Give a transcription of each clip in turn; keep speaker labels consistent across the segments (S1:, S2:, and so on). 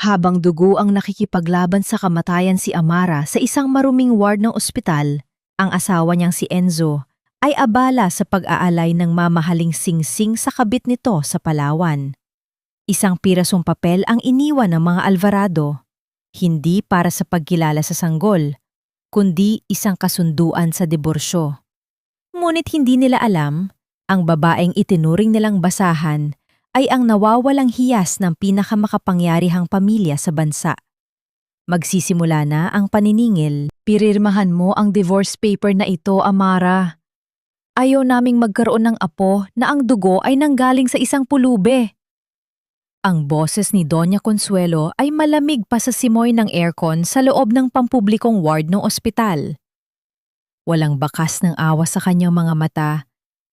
S1: Habang dugo ang nakikipaglaban sa kamatayan si Amara sa isang maruming ward ng ospital, ang asawa niyang si Enzo ay abala sa pag-aalay ng mamahaling singsing sa kabit nito sa Palawan. Isang pirasong papel ang iniwan ng mga Alvarado, hindi para sa pagkilala sa sanggol, kundi isang kasunduan sa diborsyo. Ngunit hindi nila alam, ang babaeng itinuring nilang basahan ay ang nawawalang hiyas ng pinakamakapangyarihang pamilya sa bansa. Magsisimula na ang paniningil. Pirirmahan mo ang divorce paper na ito, Amara. Ayaw naming magkaroon ng apo na ang dugo ay nanggaling sa isang pulube. Ang boses ni Doña Consuelo ay malamig pa sa simoy ng aircon sa loob ng pampublikong ward ng ospital. Walang bakas ng awa sa kanyang mga mata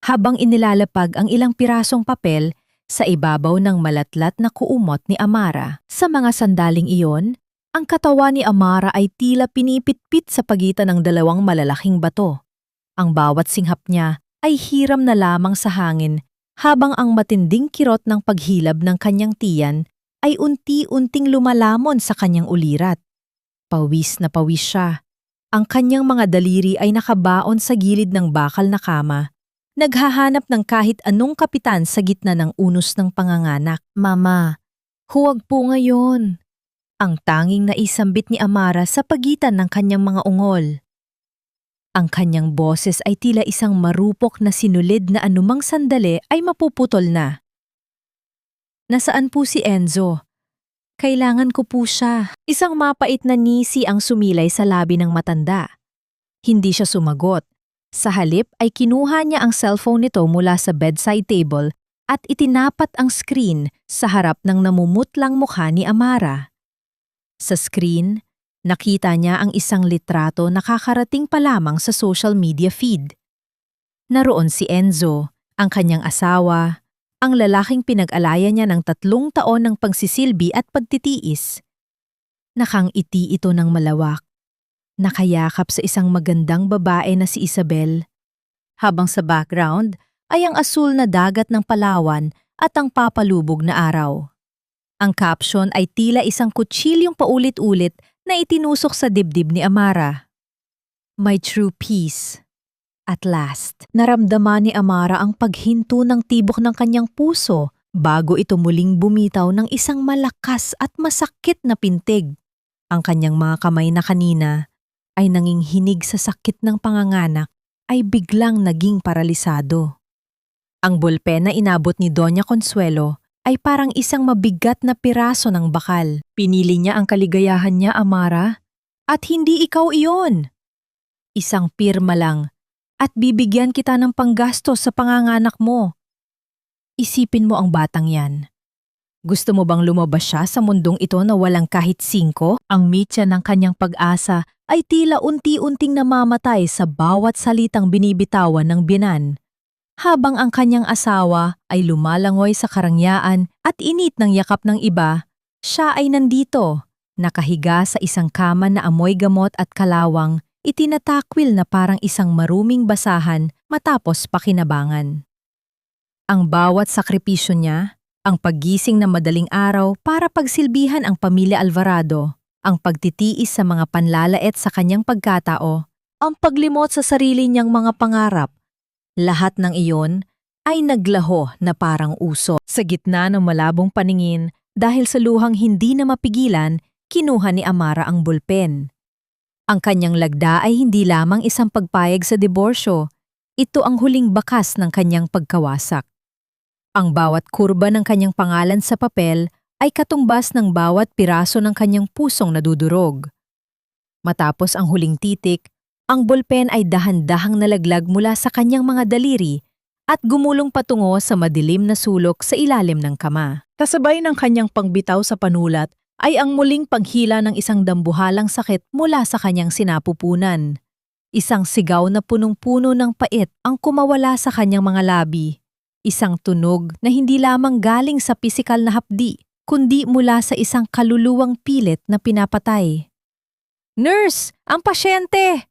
S1: habang inilalapag ang ilang pirasong papel sa ibabaw ng malatlat na kuumot ni Amara. Sa mga sandaling iyon, ang katawan ni Amara ay tila pinipitpit sa pagitan ng dalawang malalaking bato. Ang bawat singhap niya ay hiram na lamang sa hangin habang ang matinding kirot ng paghilab ng kanyang tiyan ay unti-unting lumalamon sa kanyang ulirat. Pawis na pawis siya. Ang kanyang mga daliri ay nakabaon sa gilid ng bakal na kama. Naghahanap ng kahit anong kapitan sa gitna ng unos ng panganganak. Mama, huwag po ngayon. Ang tanging naisambit ni Amara sa pagitan ng kanyang mga ungol. Ang kanyang boses ay tila isang marupok na sinulid na anumang sandali ay mapuputol na. Nasaan po si Enzo? Kailangan ko po siya. Isang mapait na ngisi ang sumilay sa labi ng matanda. Hindi siya sumagot. Sa halip ay kinuha niya ang cellphone nito mula sa bedside table at itinapat ang screen sa harap ng namumutlang mukha ni Amara. Sa screen, nakita niya ang isang litrato na kakarating pa lamang sa social media feed. Naroon si Enzo, ang kanyang asawa, ang lalaking pinag-alaya niya ng 3 taon ng pagsisilbi at pagtitiis. Nakangiti ito ng malawak. Nakayakap sa isang magandang babae na si Isabel, habang sa background ay ang asul na dagat ng Palawan at ang papalubog na araw. Ang caption ay tila isang kutsilyong paulit-ulit na itinusok sa dibdib ni Amara. My true peace. At last, naramdaman ni Amara ang paghinto ng tibok ng kanyang puso bago ito muling bumitaw ng isang malakas at masakit na pintig. Ang kanyang mga kamay na kanina ay nanginginig sa sakit ng panganganak ay biglang naging paralisado. Ang bolpen na inabot ni Doña Consuelo ay parang isang mabigat na piraso ng bakal. Pinili niya ang kaligayahan niya, Amara, at hindi ikaw iyon. Isang pirma lang at bibigyan kita ng panggastos sa panganganak mo. Isipin mo ang batang yan. Gusto mo bang lumabas siya sa mundong ito na walang kahit 5? Ang mitya ng kanyang pag-asa ay tila unti-unting namamatay sa bawat salitang binibitawan ng binan, habang ang kanyang asawa ay lumalangoy sa karangyaan at init ng yakap ng iba. Siya ay nandito, nakahiga sa isang kama na amoy gamot at kalawang, itinatakwil na parang isang maruming basahan matapos pakinabangan. Ang bawat sakripisyo niya, ang paggising na madaling araw para pagsilbihan ang pamilya Alvarado, ang pagtitiis sa mga panlalait sa kanyang pagkatao, ang paglimot sa sarili niyang mga pangarap, lahat ng iyon ay naglaho na parang uso. Sa gitna ng malabong paningin, dahil sa luhang hindi na mapigilan, kinuha ni Amara ang bulpen. Ang kanyang lagda ay hindi lamang isang pagpayag sa diborsyo, ito ang huling bakas ng kanyang pagkawasak. Ang bawat kurba ng kanyang pangalan sa papel ay katumbas ng bawat piraso ng kanyang pusong nadudurog. Matapos ang huling titik, ang bolpen ay dahan-dahang nalaglag mula sa kanyang mga daliri at gumulong patungo sa madilim na sulok sa ilalim ng kama. Kasabay ng kanyang pangbitaw sa panulat ay ang muling paghila ng isang dambuhalang sakit mula sa kanyang sinapupunan. Isang sigaw na punong-puno ng pait ang kumawala sa kanyang mga labi. Isang tunog na hindi lamang galing sa pisikal na hapdi, kundi mula sa isang kaluluwang pilit na pinapatay. "Nurse! Ang pasyente!"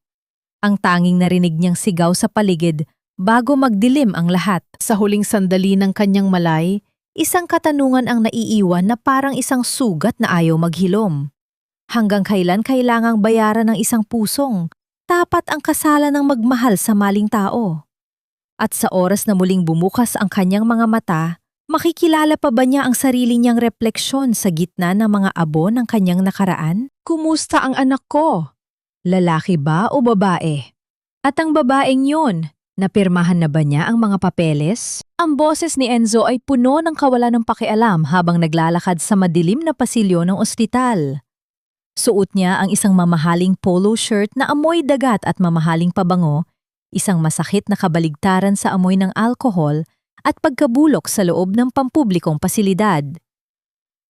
S1: Ang tanging narinig niyang sigaw sa paligid bago magdilim ang lahat. Sa huling sandali ng kanyang malay, Isang katanungan ang naiiwan na parang isang sugat na ayaw maghilom. Hanggang kailan kailangang bayaran ng isang pusong? Tapat ang kasalan ng magmahal sa maling tao. At sa oras na muling bumukas ang kanyang mga mata, makikilala pa ba niya ang sarili niyang refleksyon sa gitna ng mga abo ng kanyang nakaraan? Kumusta ang anak ko? Lalaki ba o babae? At ang babaeng yun, napirmahan na ba niya ang mga papeles? Ang boses ni Enzo ay puno ng kawalan ng pakialam habang naglalakad sa madilim na pasilyo ng ospital. Suot niya ang isang mamahaling polo shirt na amoy dagat at mamahaling pabango, isang masakit na kabaligtaran sa amoy ng alkohol at pagkabulok sa loob ng pampublikong pasilidad.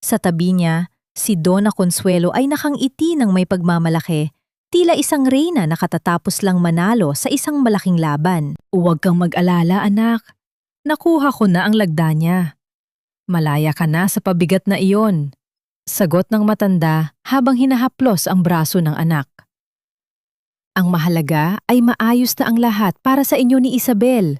S1: Sa tabi niya, si Donna Consuelo ay nakangiti ng may pagmamalaki, tila isang reyna na katatapos lang manalo sa isang malaking laban. Huwag kang mag-alala, anak. Nakuha ko na ang lagda niya. Malaya ka na sa pabigat na iyon. Sagot ng matanda habang hinahaplos ang braso ng anak. Ang mahalaga ay maayos na ang lahat para sa inyo ni Isabel.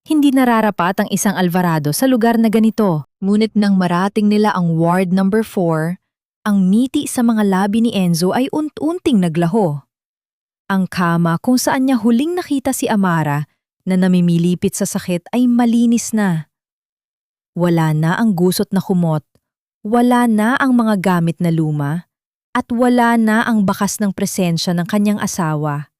S1: Hindi nararapat ang isang Alvarado sa lugar na ganito. Ngunit nang marating nila ang Ward number 4, ang ngiti sa mga labi ni Enzo ay unti-unting naglaho. Ang kama kung saan niya huling nakita si Amara na namimilipit sa sakit ay malinis na. Wala na ang gusot na kumot, wala na ang mga gamit na luma, at wala na ang bakas ng presensya ng kanyang asawa.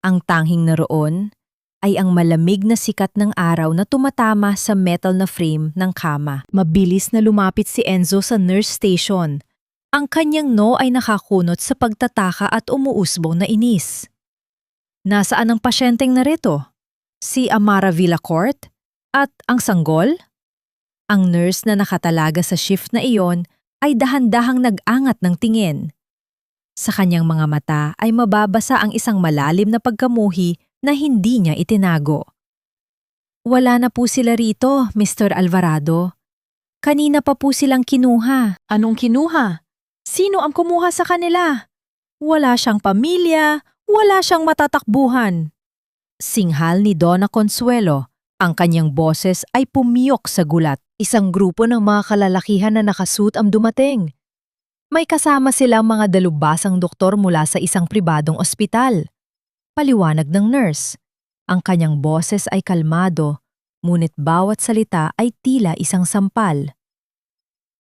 S1: Ang tanging naroon ay ang malamig na sikat ng araw na tumatama sa metal na frame ng kama. Mabilis na lumapit si Enzo sa nurse station. Ang kanyang noo ay nakakunot sa pagtataka at umuusbong na inis. Nasaan ang pasyenteng narito? Si Amara Villacourt? At ang sanggol? Ang nurse na nakatalaga sa shift na iyon ay dahan-dahang nag-angat ng tingin. Sa kanyang mga mata ay mababasa ang isang malalim na pagkamuhi na hindi niya itinago. Wala na po sila rito, Mr. Alvarado. Kanina pa po silang kinuha. Anong kinuha? Sino ang kumuha sa kanila? Wala siyang pamilya, wala siyang matatakbuhan. Singhal ni Donna Consuelo, ang kanyang boses ay pumiyok sa gulat. Isang grupo ng mga kalalakihan na nakasuot ang dumating. May kasama silang mga dalubhasang doktor mula sa isang pribadong ospital. Paliwanag ng nurse. Ang kanyang boses ay kalmado, ngunit bawat salita ay tila isang sampal.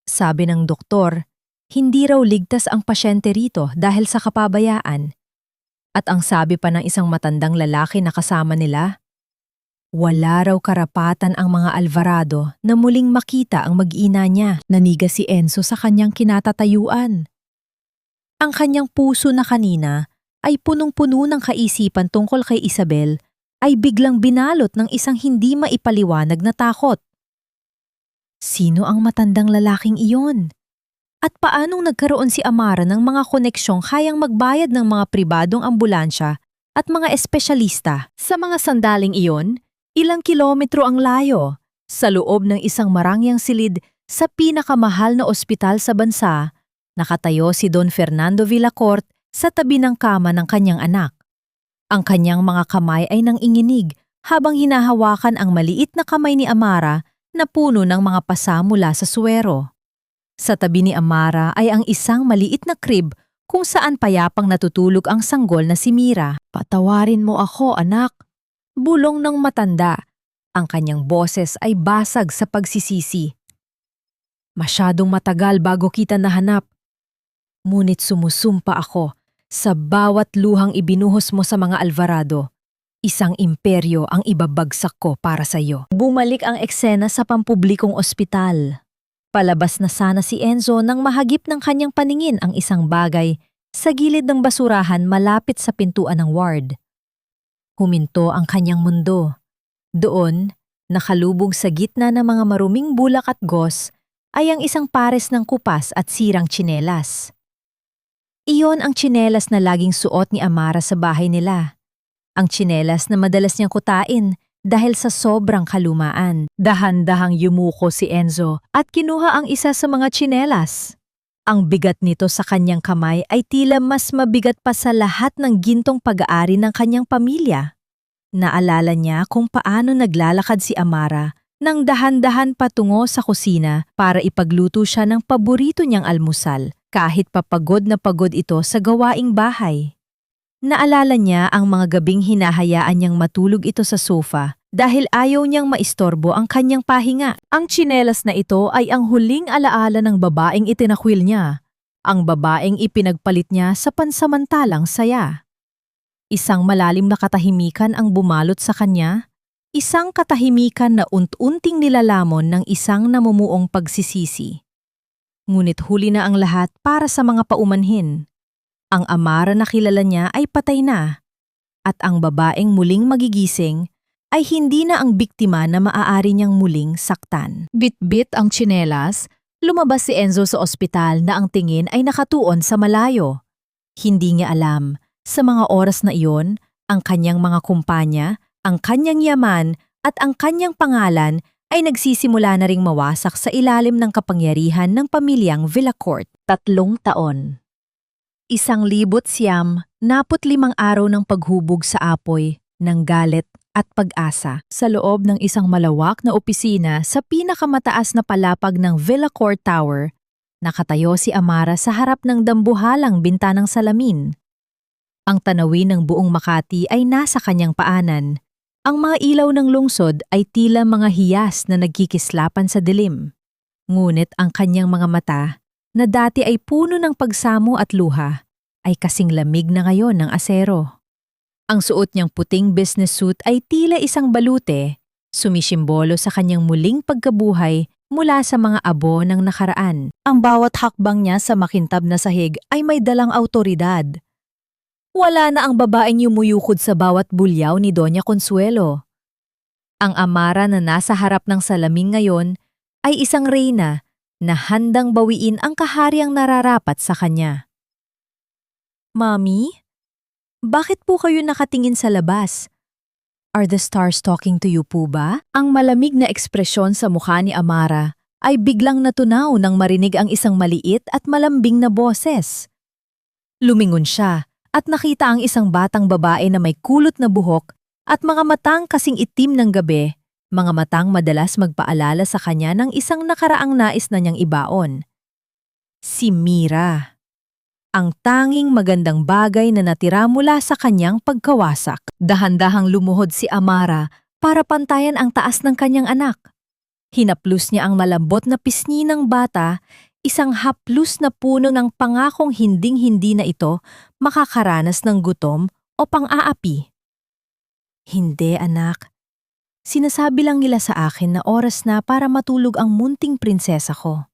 S1: Sabi ng doktor, hindi raw ligtas ang pasyente rito dahil sa kapabayaan. At ang sabi pa ng isang matandang lalaki na kasama nila, wala raw karapatan ang mga Alvarado na muling makita ang mag-ina niya. Naniga si Enzo sa kanyang kinatatayuan. Ang kanyang puso na kanina ay punong-puno ng kaisipan tungkol kay Isabel ay biglang binalot ng isang hindi maipaliwanag na takot. Sino ang matandang lalaking iyon? At paanong nagkaroon si Amara ng mga koneksyong kayang magbayad ng mga pribadong ambulansya at mga espesyalista? Sa mga sandaling iyon, ilang kilometro ang layo, sa loob ng isang marangyang silid sa pinakamahal na ospital sa bansa, nakatayo si Don Fernando Villacourt sa tabi ng kama ng kanyang anak. Ang kanyang mga kamay ay nanginginig habang hinahawakan ang maliit na kamay ni Amara na puno ng mga pasa mula sa suwero. Sa tabi ni Amara ay ang isang maliit na crib kung saan payapang natutulog ang sanggol na si Mira. Patawarin mo ako, anak. Bulong ng matanda. Ang kanyang boses ay basag sa pagsisisi. Masyadong matagal bago kita nahanap. Ngunit sumusumpa ako sa bawat luhang ibinuhos mo sa mga Alvarado. Isang imperyo ang ibabagsak ko para sa iyo. Bumalik ang eksena sa pampublikong ospital. Palabas na sana si Enzo nang mahagip ng kanyang paningin ang isang bagay sa gilid ng basurahan malapit sa pintuan ng ward. Huminto ang kanyang mundo. Doon, nakalubog sa gitna ng mga maruming bulak at gos, ay ang isang pares ng kupas at sirang tsinelas. Iyon ang tsinelas na laging suot ni Amara sa bahay nila. Ang tsinelas na madalas niyang kutain dahil sa sobrang kalumaan. Dahan-dahang yumuko si Enzo at kinuha ang isa sa mga tsinelas. Ang bigat nito sa kanyang kamay ay tila mas mabigat pa sa lahat ng gintong pag-aari ng kanyang pamilya. Naalala niya kung paano naglalakad si Amara Nang dahan-dahan patungo sa kusina para ipagluto siya ng paborito niyang almusal kahit papagod na pagod ito sa gawaing bahay. Naalala niya ang mga gabing hinahayaan niyang matulog ito sa sofa dahil ayaw niyang maistorbo ang kanyang pahinga. Ang tsinelas na ito ay ang huling alaala ng babaeng itinakwil niya, ang babaeng ipinagpalit niya sa pansamantalang saya. Isang malalim na katahimikan ang bumalot sa kanya, isang katahimikan na unti-unting nilalamon ng isang namumuong pagsisisi. Ngunit huli na ang lahat para sa mga paumanhin. Ang Amara na kilala niya ay patay na, at ang babaeng muling magigising ay hindi na ang biktima na maaari niyang muling saktan. Bit-bit ang tsinelas, lumabas si Enzo sa ospital na ang tingin ay nakatuon sa malayo. Hindi niya alam, sa mga oras na iyon, ang kanyang mga kumpanya, ang kanyang yaman at ang kanyang pangalan ay nagsisimula na ring mawasak sa ilalim ng kapangyarihan ng pamilyang Villacourt. 3 taon. 1,945 araw ng paghubog sa apoy, ng galit at pag-asa sa loob ng isang malawak na opisina sa pinakamataas na palapag ng Villacourt Tower. Nakatayo si Amara sa harap ng dambuhalang bintanang salamin. Ang tanawin ng buong Makati ay nasa kanyang paanan. Ang mga ilaw ng lungsod ay tila mga hiyas na nagkikislapan sa dilim. Ngunit ang kanyang mga mata, na dati ay puno ng pagsamo at luha, ay kasing lamig na ngayon ng asero. Ang suot niyang puting business suit ay tila isang balute, sumisimbolo sa kanyang muling pagkabuhay mula sa mga abo ng nakaraan. Ang bawat hakbang niya sa makintab na sahig ay may dalang awtoridad. Wala na ang babaeng yumuyukod sa bawat bulyaw ni Doña Consuelo. Ang Amara na nasa harap ng salamin ngayon ay isang reyna na handang bawiin ang kahariang nararapat sa kanya. Mami, bakit po kayo nakatingin sa labas? Are the stars talking to you po ba? Ang malamig na ekspresyon sa mukha ni Amara ay biglang natunaw nang marinig ang isang maliit at malambing na boses. Lumingon siya at nakita ang isang batang babae na may kulot na buhok at mga matang kasing itim ng gabi, mga matang madalas magpaalala sa kanya ng isang nakaraang nais na niyang ibaon. Si Mira. Ang tanging magandang bagay na natira mula sa kanyang pagkawasak. Dahan-dahang lumuhod si Amara para pantayan ang taas ng kanyang anak. Hinaplos niya ang malambot na pisngi ng bata, isang haplos na puno ng pangakong hinding-hindi na ito makakaranas ng gutom o pang-aapi. Hindi, anak. Sinasabi lang nila sa akin na oras na para matulog ang munting prinsesa ko.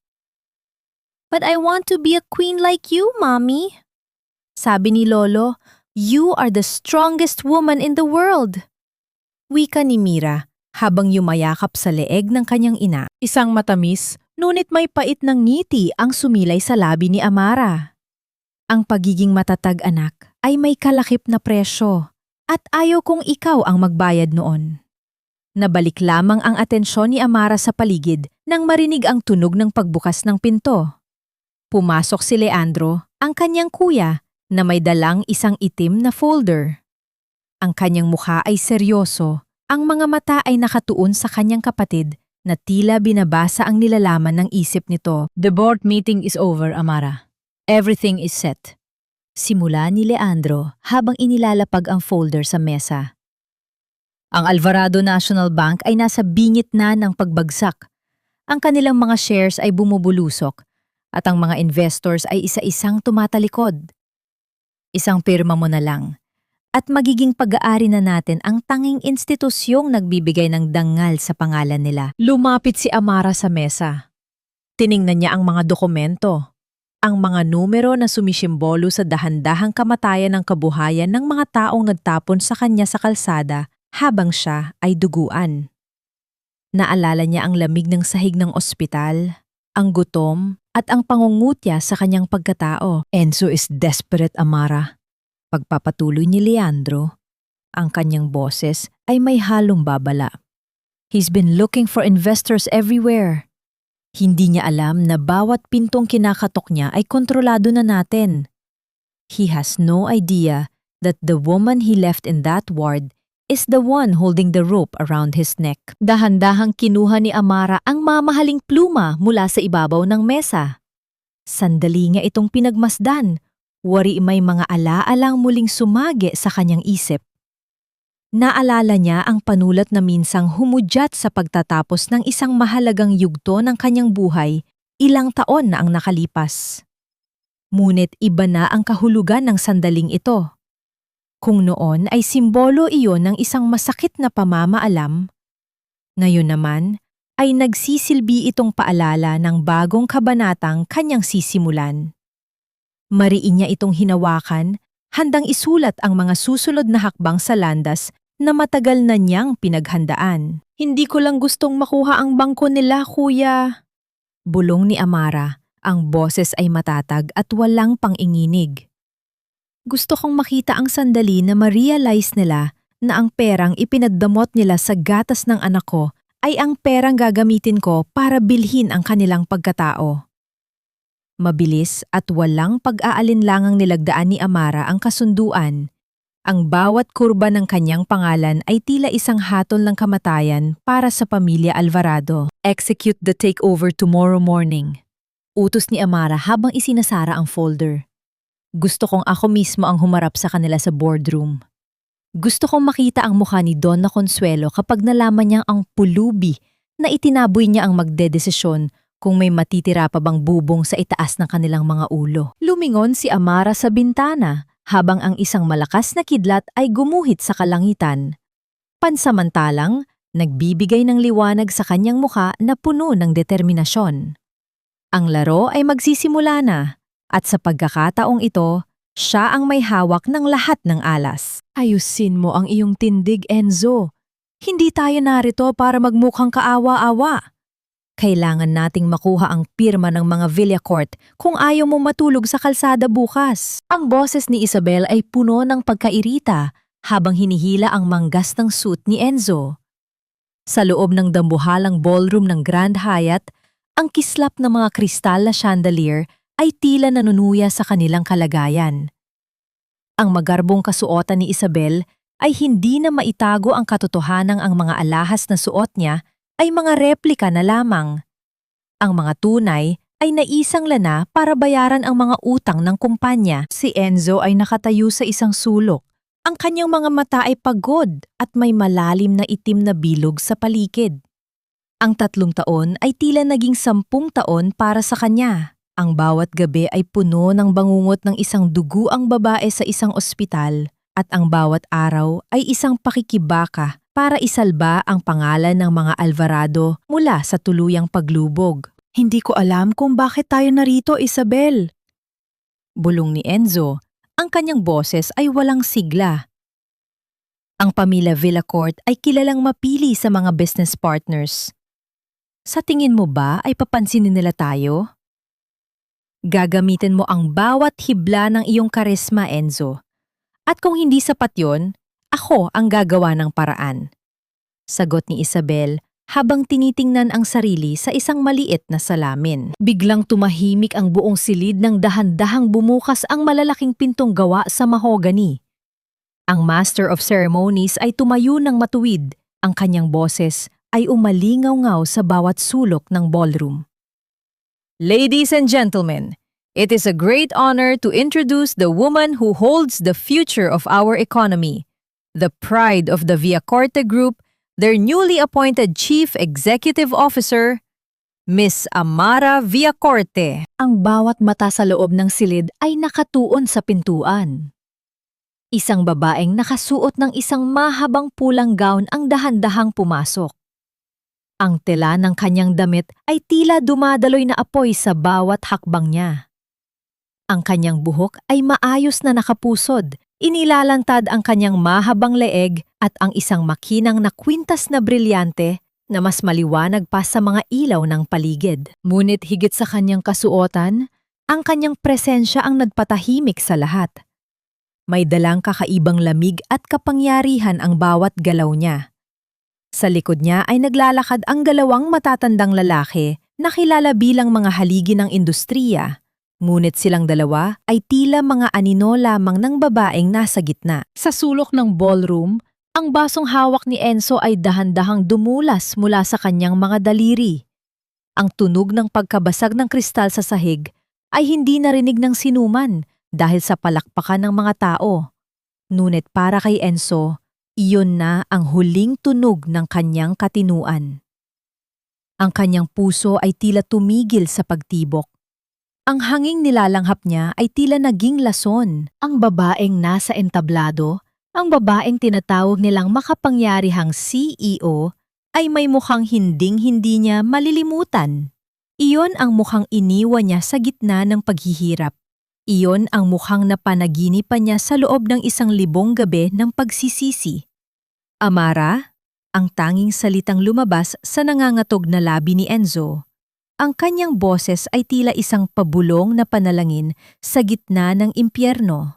S1: But I want to be a queen like you, Mommy. Sabi ni Lolo, you are the strongest woman in the world. Wika ni Mira habang yumayakap sa leeg ng kanyang ina. Isang matamis, ngunit may pait ng ngiti ang sumilay sa labi ni Amara. Ang pagiging matatag, anak, ay may kalakip na presyo at ayaw kong ikaw ang magbayad noon. Nabalik lamang ang atensyon ni Amara sa paligid nang marinig ang tunog ng pagbukas ng pinto. Pumasok si Leandro, ang kanyang kuya, na may dalang isang itim na folder. Ang kanyang mukha ay seryoso, ang mga mata ay nakatuon sa kanyang kapatid na tila binabasa ang nilalaman ng isip nito. The board meeting is over, Amara. Everything is set. Simula ni Leandro habang inilalapag ang folder sa mesa. Ang Alvarado National Bank ay nasa bingit na ng pagbagsak. Ang kanilang mga shares ay bumubulusok at ang mga investors ay isa-isang tumatalikod. Isang pirma mo na lang at magiging pag-aari na natin ang tanging institusyong nagbibigay ng dangal sa pangalan nila. Lumapit si Amara sa mesa. Tiningnan niya ang mga dokumento, ang mga numero na sumisimbolo sa dahan-dahang kamatayan ng kabuhayan ng mga taong nagtapon sa kanya sa kalsada habang siya ay duguan. Naalala niya ang lamig ng sahig ng ospital, ang gutom, at ang pangungutya sa kanyang pagkatao. Enzo is desperate, Amara. Pagpapatuloy ni Leandro, ang kanyang boses ay may halong babala. He's been looking for investors everywhere. Hindi niya alam na bawat pintong kinakatok niya ay kontrolado na natin. He has no idea that the woman he left in that ward is the one holding the rope around his neck. Dahan-dahang kinuha ni Amara ang mamahaling pluma mula sa ibabaw ng mesa. Sandali niya itong pinagmasdan, wari may mga alaalang muling sumagi sa kanyang isip. Naalala niya ang panulat na minsang humudyat sa pagtatapos ng isang mahalagang yugto ng kanyang buhay, ilang taon na ang nakalipas. Ngunit iba na ang kahulugan ng sandaling ito. Kung noon ay simbolo iyon ng isang masakit na pamamaalam, ngayon naman ay nagsisilbi itong paalala ng bagong kabanatang kanyang sisimulan. Mariin niya itong hinawakan, handang isulat ang mga susunod na hakbang sa landas na matagal na niyang pinaghandaan. Hindi ko lang gustong makuha ang bangko nila, kuya. Bulong ni Amara, ang boses ay matatag at walang panginginig. Gusto kong makita ang sandali na ma-realize nila na ang perang ipinaddamot nila sa gatas ng anak ko ay ang perang gagamitin ko para bilhin ang kanilang pagkatao. Mabilis at walang pag-aalinlangang nilagdaan ni Amara ang kasunduan. Ang bawat kurba ng kanyang pangalan ay tila isang hatol ng kamatayan para sa pamilya Alvarado. Execute the takeover tomorrow morning. Utos ni Amara habang isinasara ang folder. Gusto kong ako mismo ang humarap sa kanila sa boardroom. Gusto kong makita ang mukha ni Donna Consuelo kapag nalaman niyang ang pulubi na itinaboy niya ang magdedesisyon kung may matitira pa bang bubong sa itaas ng kanilang mga ulo. Lumingon si Amara sa bintana habang ang isang malakas na kidlat ay gumuhit sa kalangitan. Pansamantalang, nagbibigay ng liwanag sa kanyang mukha na puno ng determinasyon. Ang laro ay magsisimula na. At sa pagkakataong ito, siya ang may hawak ng lahat ng alas. Ayusin mo ang iyong tindig, Enzo. Hindi tayo narito para magmukhang kaawa-awa. Kailangan nating makuha ang pirma ng mga Villacourt kung ayaw mo matulog sa kalsada bukas. Ang boses ni Isabel ay puno ng pagkairita habang hinihila ang manggastang suit ni Enzo. Sa loob ng dambuhalang ballroom ng Grand Hyatt, ang kislap ng mga kristal na chandelier ay tila nanunuya sa kanilang kalagayan. Ang magarbong kasuotan ni Isabel ay hindi na maitago ang katotohanang ang mga alahas na suot niya ay mga replika na lamang. Ang mga tunay ay naisang lana para bayaran ang mga utang ng kumpanya. Si Enzo ay nakatayo sa isang sulok. Ang kanyang mga mata ay pagod at may malalim na itim na bilog sa palikid. Ang 3 taon ay tila naging 10 taon para sa kanya. Ang bawat gabi ay puno ng bangungot ng isang duguang babae sa isang ospital at ang bawat araw ay isang pakikibaka para isalba ang pangalan ng mga Alvarado mula sa tuluyang paglubog. Hindi ko alam kung bakit tayo narito, Isabel. Bulong ni Enzo, ang kanyang boses ay walang sigla. Ang pamilya Villacourt ay kilalang mapili sa mga business partners. Sa tingin mo ba ay papansinin nila tayo? Gagamitin mo ang bawat hibla ng iyong karisma, Enzo. At kung hindi sapat yon, ako ang gagawa ng paraan. Sagot ni Isabel habang tinitingnan ang sarili sa isang maliit na salamin. Biglang tumahimik ang buong silid ng dahan-dahang bumukas ang malalaking pintong gawa sa mahogany. Ang Master of Ceremonies ay tumayo ng matuwid. Ang kanyang boses ay umalingaw-ngaw sa bawat sulok ng ballroom. Ladies and gentlemen, it is a great honor to introduce the woman who holds the future of our economy, the pride of the Villacorte Group, their newly appointed Chief Executive Officer, Miss Amara Villacorte. Ang bawat mata sa loob ng silid ay nakatuon sa pintuan. Isang babaeng nakasuot ng isang mahabang pulang gown ang dahan-dahang pumasok. Ang tela ng kanyang damit ay tila dumadaloy na apoy sa bawat hakbang niya. Ang kanyang buhok ay maayos na nakapusod, inilalantad ang kanyang mahabang leeg at ang isang makinang na kwintas na brilyante na mas maliwanag pa sa mga ilaw ng paligid. Ngunit higit sa kanyang kasuotan, ang kanyang presensya ang nagpatahimik sa lahat. May dalang kakaibang lamig at kapangyarihan ang bawat galaw niya. Sa likod niya ay naglalakad ang 2 matatandang lalaki na kilala bilang mga haligi ng industriya, ngunit silang 2 ay tila mga anino lamang ng babaeng nasa gitna. Sa sulok ng ballroom, Ang basong hawak ni Enzo ay dahan-dahang dumulas mula sa kanyang mga daliri. Ang tunog ng pagkabasag ng kristal sa sahig ay hindi narinig ng sinuman dahil sa palakpakan ng mga tao. Ngunit para kay Enzo, iyon na ang huling tunog ng kanyang katinuan. Ang kanyang puso ay tila tumigil sa pagtibok. Ang hanging nilalanghap niya ay tila naging lason. Ang babaeng nasa entablado, ang babaeng tinatawag nilang makapangyarihang CEO, ay may mukhang hinding-hindi niya malilimutan. Iyon ang mukhang iniwan niya sa gitna ng paghihirap. Iyon ang mukhang napanaginipan niya sa loob ng 1,000 gabi ng pagsisisi. Amara, ang tanging salitang lumabas sa nangangatog na labi ni Enzo. Ang kanyang boses ay tila isang pabulong na panalangin sa gitna ng impyerno.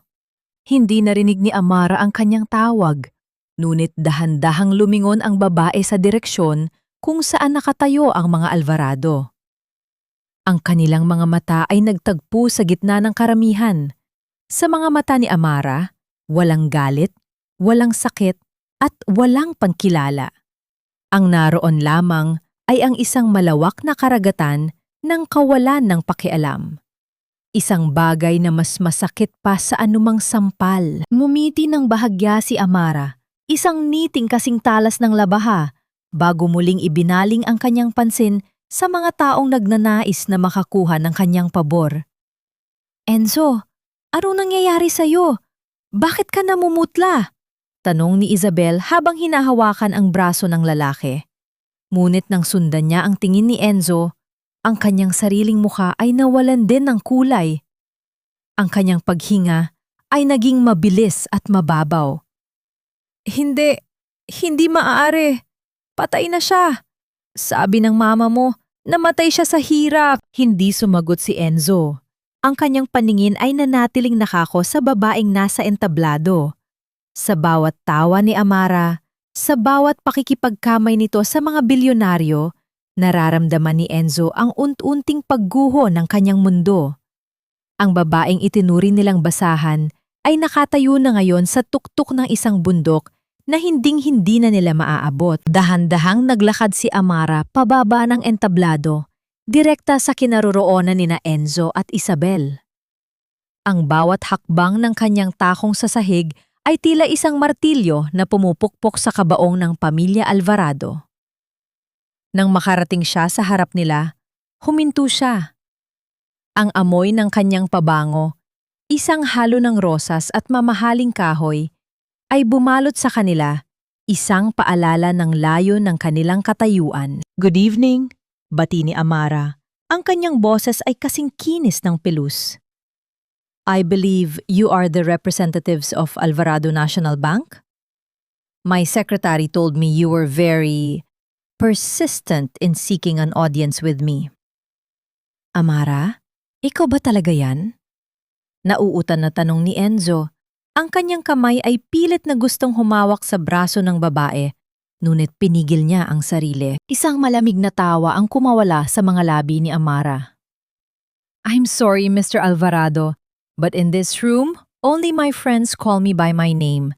S1: Hindi narinig ni Amara ang kanyang tawag, ngunit dahan-dahang lumingon ang babae sa direksyon kung saan nakatayo ang mga Alvarado. Ang kanilang mga mata ay nagtagpo sa gitna ng karamihan. Sa mga mata ni Amara, walang galit, walang sakit, at walang pangkilala. Ang naroon lamang ay ang isang malawak na karagatan ng kawalan ng pakialam. Isang bagay na mas masakit pa sa anumang sampal. Ngumiti ng bahagya si Amara, isang niting kasing talas ng labaha, bago muling ibinaling ang kanyang pansin sa mga taong nagnanais na makakuha ng kanyang pabor. Enzo, anong nangyayari sa'yo? Bakit ka namumutla? Tanong ni Isabel habang hinahawakan ang braso ng lalaki. Ngunit nang sundan niya ang tingin ni Enzo, ang kanyang sariling mukha ay nawalan din ng kulay. Ang kanyang paghinga ay naging mabilis at mababaw. Hindi maaari. Patay na siya. Sabi ng mama mo, namatay siya sa hirap. Hindi sumagot si Enzo. Ang kanyang paningin ay nanatiling nakako sa babaeng nasa entablado. Sa bawat tawa ni Amara, sa bawat pakikipagkamay nito sa mga bilyonaryo, nararamdaman ni Enzo ang unti-unting pagguho ng kanyang mundo. Ang babaeng itinuring nilang basahan ay nakatayo na ngayon sa tuktok ng isang bundok na hinding-hindi na nila maaabot. Dahan-dahang naglakad si Amara pababa ng entablado, direkta sa kinaroroonan nina Enzo at Isabel. Ang bawat hakbang ng kanyang takong sa sahig ay tila isang martilyo na pumupukpok sa kabaong ng pamilya Alvarado. Nang makarating siya sa harap nila, huminto siya. Ang amoy ng kanyang pabango, isang halo ng rosas at mamahaling kahoy, ay bumalot sa kanila, isang paalala ng layo ng kanilang katayuan. Good evening, bati ni Amara. Ang kanyang boses ay kasing kinis ng pelus. I believe you are the representatives of Alvarado National Bank? My secretary told me you were very persistent in seeking an audience with me. Amara, ikaw ba talaga yan? Nauutan na tanong ni Enzo. Ang kanyang kamay ay pilit na gustong humawak sa braso ng babae, ngunit pinigil niya ang sarili. Isang malamig na tawa ang kumawala sa mga labi ni Amara. I'm sorry, Mr. Alvarado, but in this room, only my friends call me by my name.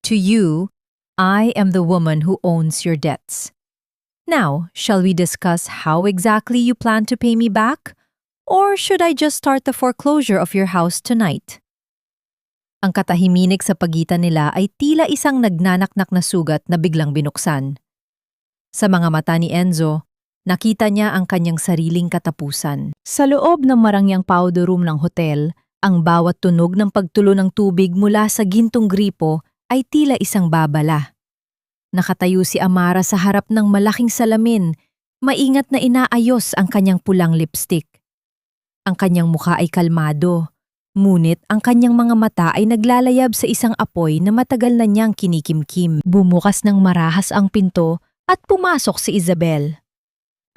S1: To you, I am the woman who owns your debts. Now, shall we discuss how exactly you plan to pay me back? Or should I just start the foreclosure of your house tonight? Ang katahiminik sa pagitan nila ay tila isang nagnanaknak na sugat na biglang binuksan. Sa mga mata ni Enzo, nakita niya ang kanyang sariling katapusan. Sa loob ng marangyang powder room ng hotel, ang bawat tunog ng pagtulo ng tubig mula sa gintong gripo ay tila isang babala. Nakatayo si Amara sa harap ng malaking salamin, maingat na inaayos ang kanyang pulang lipstick. Ang kanyang mukha ay kalmado, ngunit ang kanyang mga mata ay naglalayab sa isang apoy na matagal na niyang kinikimkim. Bumukas ng marahas ang pinto at pumasok si Isabel.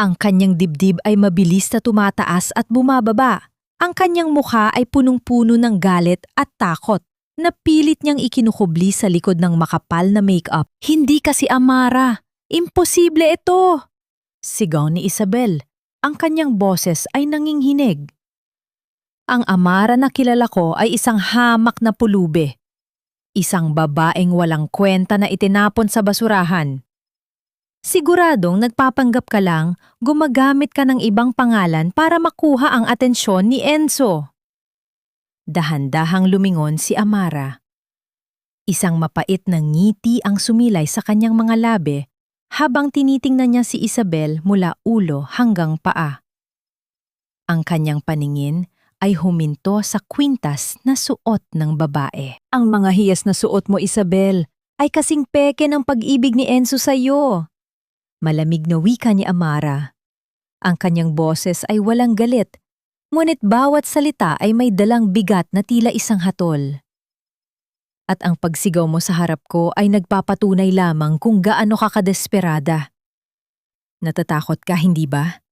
S1: Ang kanyang dibdib ay mabilis na tumataas at bumababa. Ang kanyang mukha ay punong-puno ng galit at takot na pilit niyang ikinukubli sa likod ng makapal na make-up. Hindi kasi Amara. Imposible ito! Sigaw ni Isabel. Ang kanyang boses ay nanginghinig. Ang Amara na kilala ko ay isang hamak na pulube. Isang babaeng walang kwenta na itinapon sa basurahan. Siguradong nagpapanggap ka lang, gumagamit ka ng ibang pangalan para makuha ang atensyon ni Enzo. Dahan-dahang lumingon si Amara. Isang mapait na ngiti ang sumilay sa kanyang mga labi habang tinitingnan niya si Isabel mula ulo hanggang paa. Ang kanyang paningin ay huminto sa kwintas na suot ng babae. Ang mga hiyas na suot mo, Isabel, ay kasing peke ng pag-ibig ni Enzo sa'yo. Malamig na wika ni Amara. Ang kanyang boses ay walang galit, ngunit bawat salita ay may dalang bigat na tila isang hatol. At ang pagsigaw mo sa harap ko ay nagpapatunay lamang kung gaano ka kadesperada. Natatakot ka, hindi ba?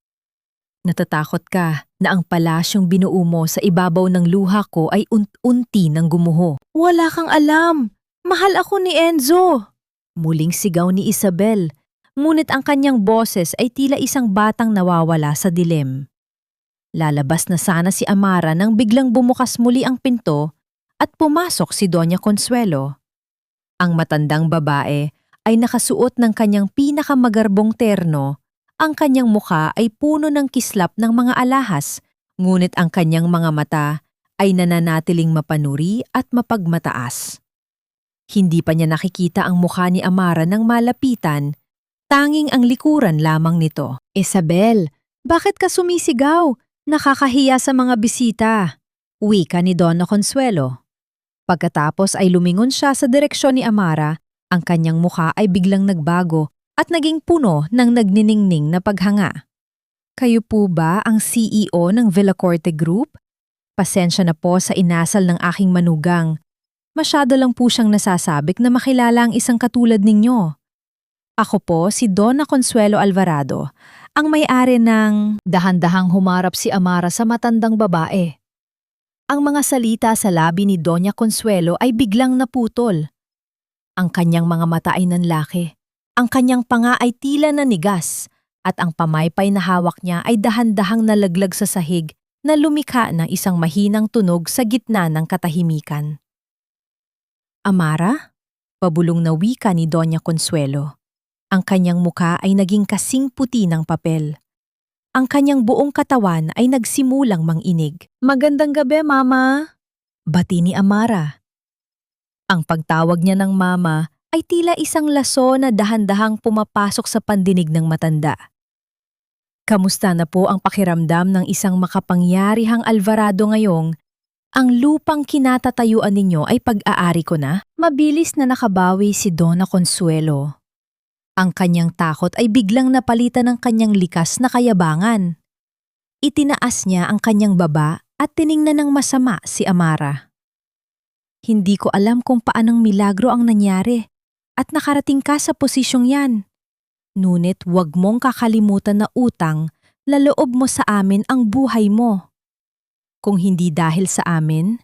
S1: Natatakot ka na ang palasyong binuo mo sa ibabaw ng luha ko ay unti ng gumuho. Wala kang alam! Mahal ako ni Enzo! Muling sigaw ni Isabel, ngunit ang kanyang boses ay tila isang batang nawawala sa dilim. Lalabas na sana si Amara nang biglang bumukas muli ang pinto at pumasok si Doña Consuelo. Ang matandang babae ay nakasuot ng kanyang pinakamagarbong terno. Ang kanyang mukha ay puno ng kislap ng mga alahas, ngunit ang kanyang mga mata ay nananatiling mapanuri at mapagmataas. Hindi pa niya nakikita ang mukha ni Amara nang malapitan, tanging ang likuran lamang nito. Isabel, bakit ka sumisigaw? Nakakahiya sa mga bisita. Wika ni Donna Consuelo. Pagkatapos ay lumingon siya sa direksyon ni Amara, ang kanyang mukha ay biglang nagbago at naging puno ng nagniningning na paghanga. Kayo po ba ang CEO ng Villacorte Group? Pasensya na po sa inasal ng aking manugang. Masyado lang po siyang nasasabik na makilala ang isang katulad ninyo. Ako po si Donna Consuelo Alvarado, ang may-ari ng... Dahan-dahang humarap si Amara sa matandang babae. Ang mga salita sa labi ni Doña Consuelo ay biglang naputol. Ang kanyang mga mata ay nanlaki. Ang kanyang panga ay tila nanigas at ang pamaypay na hawak niya ay dahan-dahang nalaglag sa sahig na lumikha ng isang mahinang tunog sa gitna ng katahimikan. Amara? Pabulong na wika ni Doña Consuelo. Ang kanyang muka ay naging kasing puti ng papel. Ang kanyang buong katawan ay nagsimulang manginig. Magandang gabi, Mama! Bati ni Amara. Ang pagtawag niya ng Mama ay tila isang laso na dahan-dahang pumapasok sa pandinig ng matanda. Kamusta na po ang pakiramdam ng isang makapangyarihang Alvarado ngayong ang lupang kinatatayuan ninyo ay pag-aari ko na? Mabilis na nakabawi si Donna Consuelo. Ang kanyang takot ay biglang napalitan ng kanyang likas na kayabangan. Itinaas niya ang kanyang baba at tiningnan ng masama si Amara. Hindi ko alam kung paanong milagro ang nangyari at nakarating ka sa posisyong yan. Ngunit huwag mong kakalimutan na utang na loob mo sa amin ang buhay mo. Kung hindi dahil sa amin,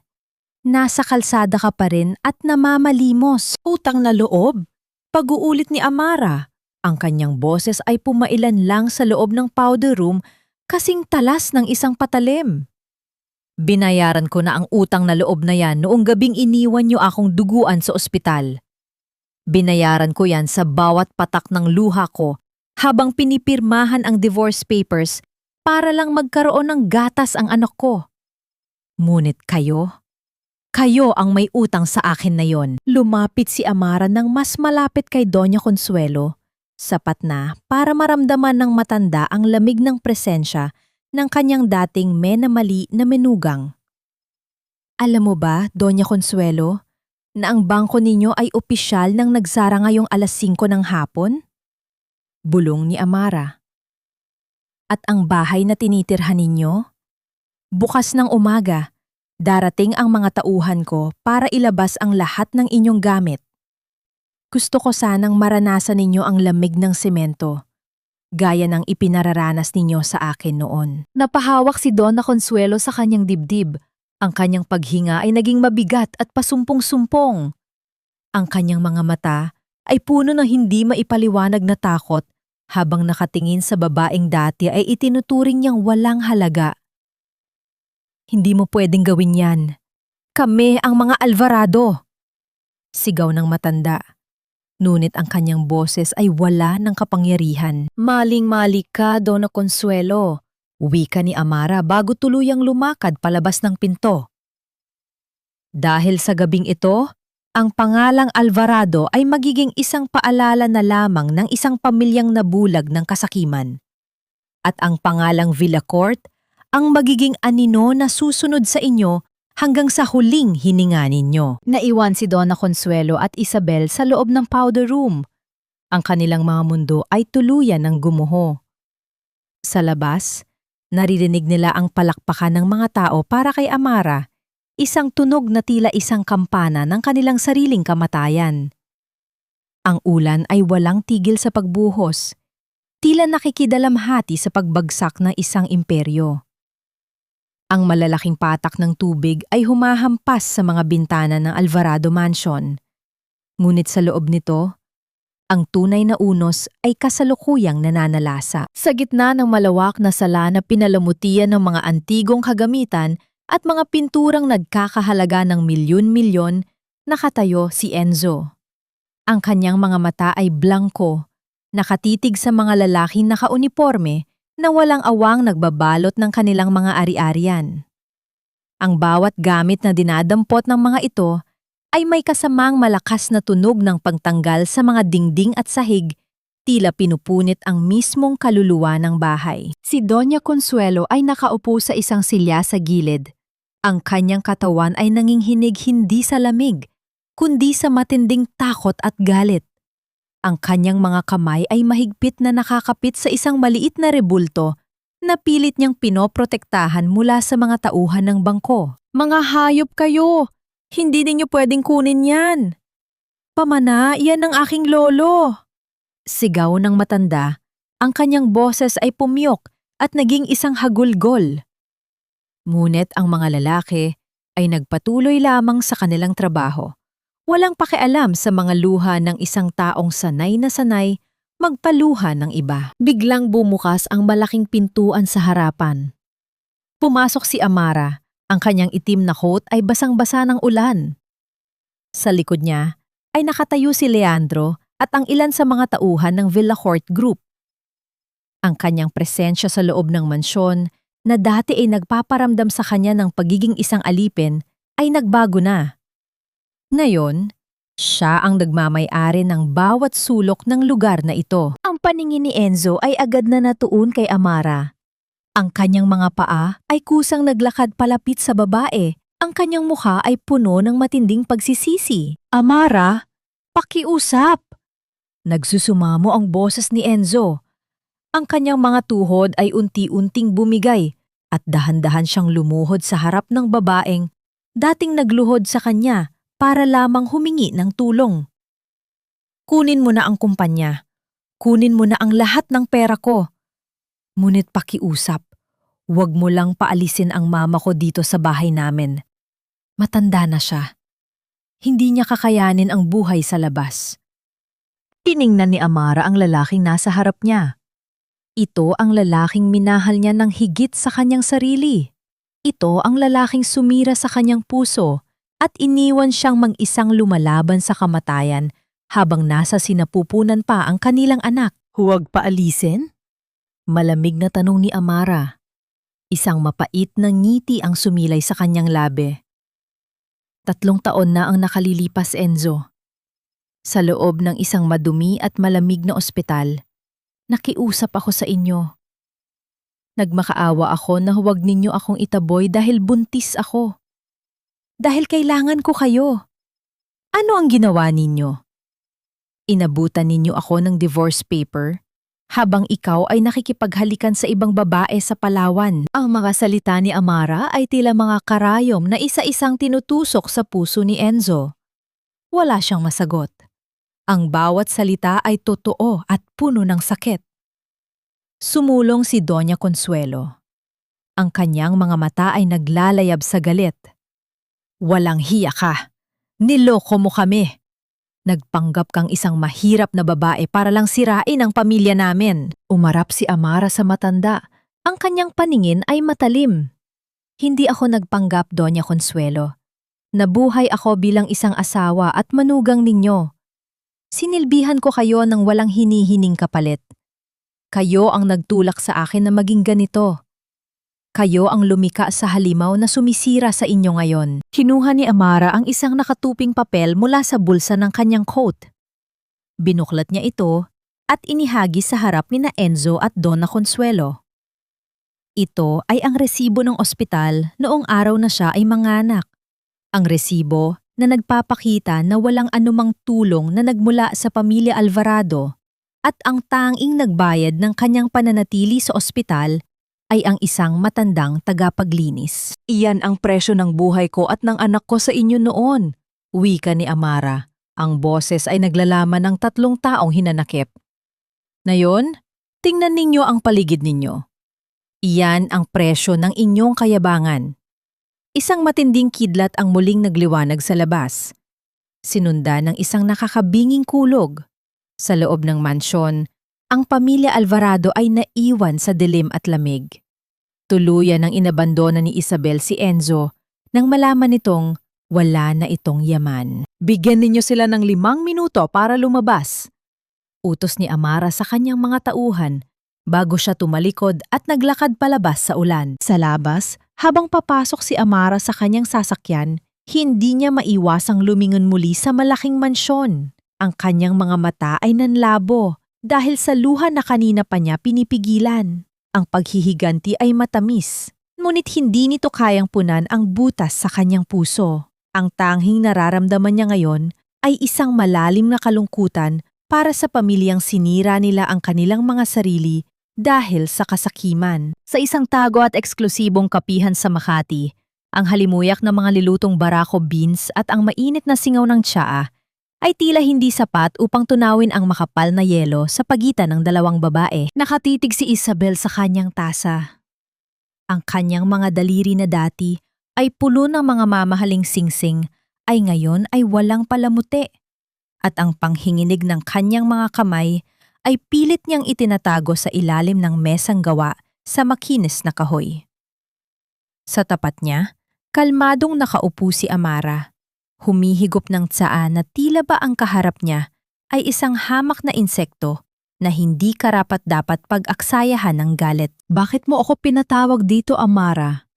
S1: nasa kalsada ka pa rin at namamalimos. Utang na loob? Pag-uulit ni Amara, ang kanyang boses ay pumailan lang sa loob ng powder room kasing talas ng isang patalim. Binayaran ko na ang utang na loob na yan noong gabing iniwan niyo akong duguan sa ospital. Binayaran ko yan sa bawat patak ng luha ko habang pinipirmahan ang divorce papers para lang magkaroon ng gatas ang anak ko. Ngunit kayo ang may utang sa akin na yon. Lumapit si Amara ng mas malapit kay Doña Consuelo, sapat na para maramdaman ng matanda ang lamig ng presensya ng kanyang dating menamali na menugang. Alam mo ba, Doña Consuelo, na ang bangko ninyo ay opisyal nang nagsara ngayong alas 5 ng hapon? Bulong ni Amara. At ang bahay na tinitirhan ninyo? Bukas ng umaga, darating ang mga tauhan ko para ilabas ang lahat ng inyong gamit. Gusto ko sanang maranasan ninyo ang lamig ng semento, gaya ng ipinararanas ninyo sa akin noon. Napahawak si Donna Consuelo sa kanyang dibdib. Ang kanyang paghinga ay naging mabigat at pasumpong-sumpong. Ang kanyang mga mata ay puno ng hindi maipaliwanag na takot habang nakatingin sa babaeng dati ay itinuturing niyang walang halaga. Hindi mo pwedeng gawin yan. Kami ang mga Alvarado. Sigaw ng matanda. Ngunit ang kanyang boses ay wala ng kapangyarihan. Maling-mali ka, Donna Consuelo. Wika ni Amara bago tuluyang lumakad palabas ng pinto. Dahil sa gabing ito, ang pangalang Alvarado ay magiging isang paalala na lamang ng isang pamilyang nabulag ng kasakiman. At ang pangalang Villacourt ang magiging anino na susunod sa inyo hanggang sa huling hininga ninyo. Naiwan si Donna Consuelo at Isabel sa loob ng powder room. Ang kanilang mga mundo ay tuluyan ng gumuho. Sa labas, naririnig nila ang palakpakan ng mga tao para kay Amara, isang tunog na tila isang kampana ng kanilang sariling kamatayan. Ang ulan ay walang tigil sa pagbuhos, tila nakikidalamhati sa pagbagsak ng isang imperyo. Ang malalaking patak ng tubig ay humahampas sa mga bintana ng Alvarado Mansion. Ngunit sa loob nito, ang tunay na unos ay kasalukuyang nananalasa. Sa gitna ng malawak na sala na pinalamutian ng mga antigong kagamitan at mga pinturang nagkakahalaga ng milyon-milyon, nakatayo si Enzo. Ang kanyang mga mata ay blanko, nakatitig sa mga lalaking nakauniporme na walang awang nagbabalot ng kanilang mga ari-arian. Ang bawat gamit na dinadampot ng mga ito ay may kasamang malakas na tunog ng pagtanggal sa mga dingding at sahig, tila pinupunit ang mismong kaluluwa ng bahay. Si Doña Consuelo ay nakaupo sa isang silya sa gilid. Ang kanyang katawan ay nanginginig hindi sa lamig, kundi sa matinding takot at galit. Ang kanyang mga kamay ay mahigpit na nakakapit sa isang maliit na rebulto na pilit niyang pinoprotektahan mula sa mga tauhan ng bangko. Mga hayop kayo! Hindi ninyo pwedeng kunin yan! Pamana, yan ang aking lolo! Sigaw ng matanda, ang kanyang boses ay pumiyok at naging isang hagulgol. Ngunit ang mga lalaki ay nagpatuloy lamang sa kanilang trabaho. Walang pakialam sa mga luha ng isang taong sanay na sanay magpaluha ng iba. Biglang bumukas ang malaking pintuan sa harapan. Pumasok si Amara, ang kanyang itim na coat ay basang-basa ng ulan. Sa likod niya ay nakatayo si Leandro at ang ilan sa mga tauhan ng Villacourt Group. Ang kanyang presensya sa loob ng mansyon na dati ay nagpaparamdam sa kanya ng pagiging isang alipin ay nagbago na. Ngayon, siya ang nagmamay-ari ng bawat sulok ng lugar na ito. Ang paningin ni Enzo ay agad na natuon kay Amara. Ang kanyang mga paa ay kusang naglakad palapit sa babae. Ang kanyang mukha ay puno ng matinding pagsisisi. Amara, pakiusap! Nagsusumamo ang boses ni Enzo. Ang kanyang mga tuhod ay unti-unting bumigay at dahan-dahan siyang lumuhod sa harap ng babaeng dating nagluhod sa kanya para lamang humingi ng tulong. Kunin mo na ang kumpanya. Kunin mo na ang lahat ng pera ko. Ngunit pakiusap, huwag mo lang paalisin ang mama ko dito sa bahay namin. Matanda na siya. Hindi niya kakayanin ang buhay sa labas. Tiningnan ni Amara ang lalaking nasa harap niya. Ito ang lalaking minahal niya ng higit sa kanyang sarili. Ito ang lalaking sumira sa kanyang puso at iniwan siyang mag-isang lumalaban sa kamatayan habang nasa sinapupunan pa ang kanilang anak. Huwag paalisin? Malamig na tanong ni Amara. Isang mapait na ngiti ang sumilay sa kanyang labi. 3 taon na ang nakalilipas, Enzo. Sa loob ng isang madumi at malamig na ospital, nakiusap ako sa inyo. Nagmakaawa ako na huwag ninyo akong itaboy dahil buntis ako. Dahil kailangan ko kayo. Ano ang ginawa ninyo? Inabutan ninyo ako ng divorce paper habang ikaw ay nakikipaghalikan sa ibang babae sa Palawan. Ang mga salita ni Amara ay tila mga karayom na isa-isang tinutusok sa puso ni Enzo. Wala siyang masagot. Ang bawat salita ay totoo at puno ng sakit. Sumulong si Doña Consuelo. Ang kanyang mga mata ay naglalayab sa galit. Walang hiya ka. Niloko mo kami. Nagpanggap kang isang mahirap na babae para lang sirain ang pamilya namin. Umarap si Amara sa matanda. Ang kanyang paningin ay matalim. Hindi ako nagpanggap, Doña Consuelo. Nabuhay ako bilang isang asawa at manugang ninyo. Sinilbihan ko kayo ng walang hinihining kapalit. Kayo ang nagtulak sa akin na maging ganito. Kayo ang lumika sa halimaw na sumisira sa inyo ngayon. Kinuha ni Amara ang isang nakatuping papel mula sa bulsa ng kanyang coat. Binuklat niya ito at inihagi sa harap ni na Enzo at Donna Consuelo. Ito ay ang resibo ng ospital noong araw na siya ay manganak. Ang resibo na nagpapakita na walang anumang tulong na nagmula sa pamilya Alvarado at ang tanging nagbayad ng kanyang pananatili sa ospital ay ang isang matandang tagapaglinis. Iyan ang presyo ng buhay ko at ng anak ko sa inyo noon, wika ni Amara. Ang boses ay naglalaman ng 3 taong hinanakip. Ngayon, tingnan ninyo ang paligid ninyo. Iyan ang presyo ng inyong kayabangan. Isang matinding kidlat ang muling nagliwanag sa labas. Sinunda ng isang nakakabinging kulog. Sa loob ng mansyon, ang pamilya Alvarado ay naiwan sa dilim at lamig. Tuluyan ang inabandona ni Isabel si Enzo nang malaman nitong wala na itong yaman. Bigyan ninyo sila ng 5 minuto para lumabas. Utos ni Amara sa kanyang mga tauhan bago siya tumalikod at naglakad palabas sa ulan. Sa labas, habang papasok si Amara sa kanyang sasakyan, hindi niya maiwasang lumingon muli sa malaking mansyon. Ang kanyang mga mata ay nanlabo dahil sa luha na kanina pa niya pinipigilan. Ang paghihiganti ay matamis, ngunit hindi nito kayang punan ang butas sa kanyang puso. Ang tanging nararamdaman niya ngayon ay isang malalim na kalungkutan para sa pamilyang sinira nila ang kanilang mga sarili dahil sa kasakiman. Sa isang tago at eksklusibong kapihan sa Makati, ang halimuyak ng mga lilutong barako beans at ang mainit na singaw ng tsaa ay tila hindi sapat upang tunawin ang makapal na yelo sa pagitan ng 2 babae. Nakatitig si Isabel sa kanyang tasa. Ang kanyang mga daliri na dati ay pulo ng mga mamahaling singsing ay ngayon ay walang palamuti. At ang panghinginig ng kanyang mga kamay ay pilit niyang itinatago sa ilalim ng mesang gawa sa makinis na kahoy. Sa tapat niya, kalmadong nakaupo si Amara. Humihigop ng tsaa na tila ba ang kaharap niya ay isang hamak na insekto na hindi karapat-dapat pag-aksayahan ng galit. Bakit mo ako pinatawag dito, Amara?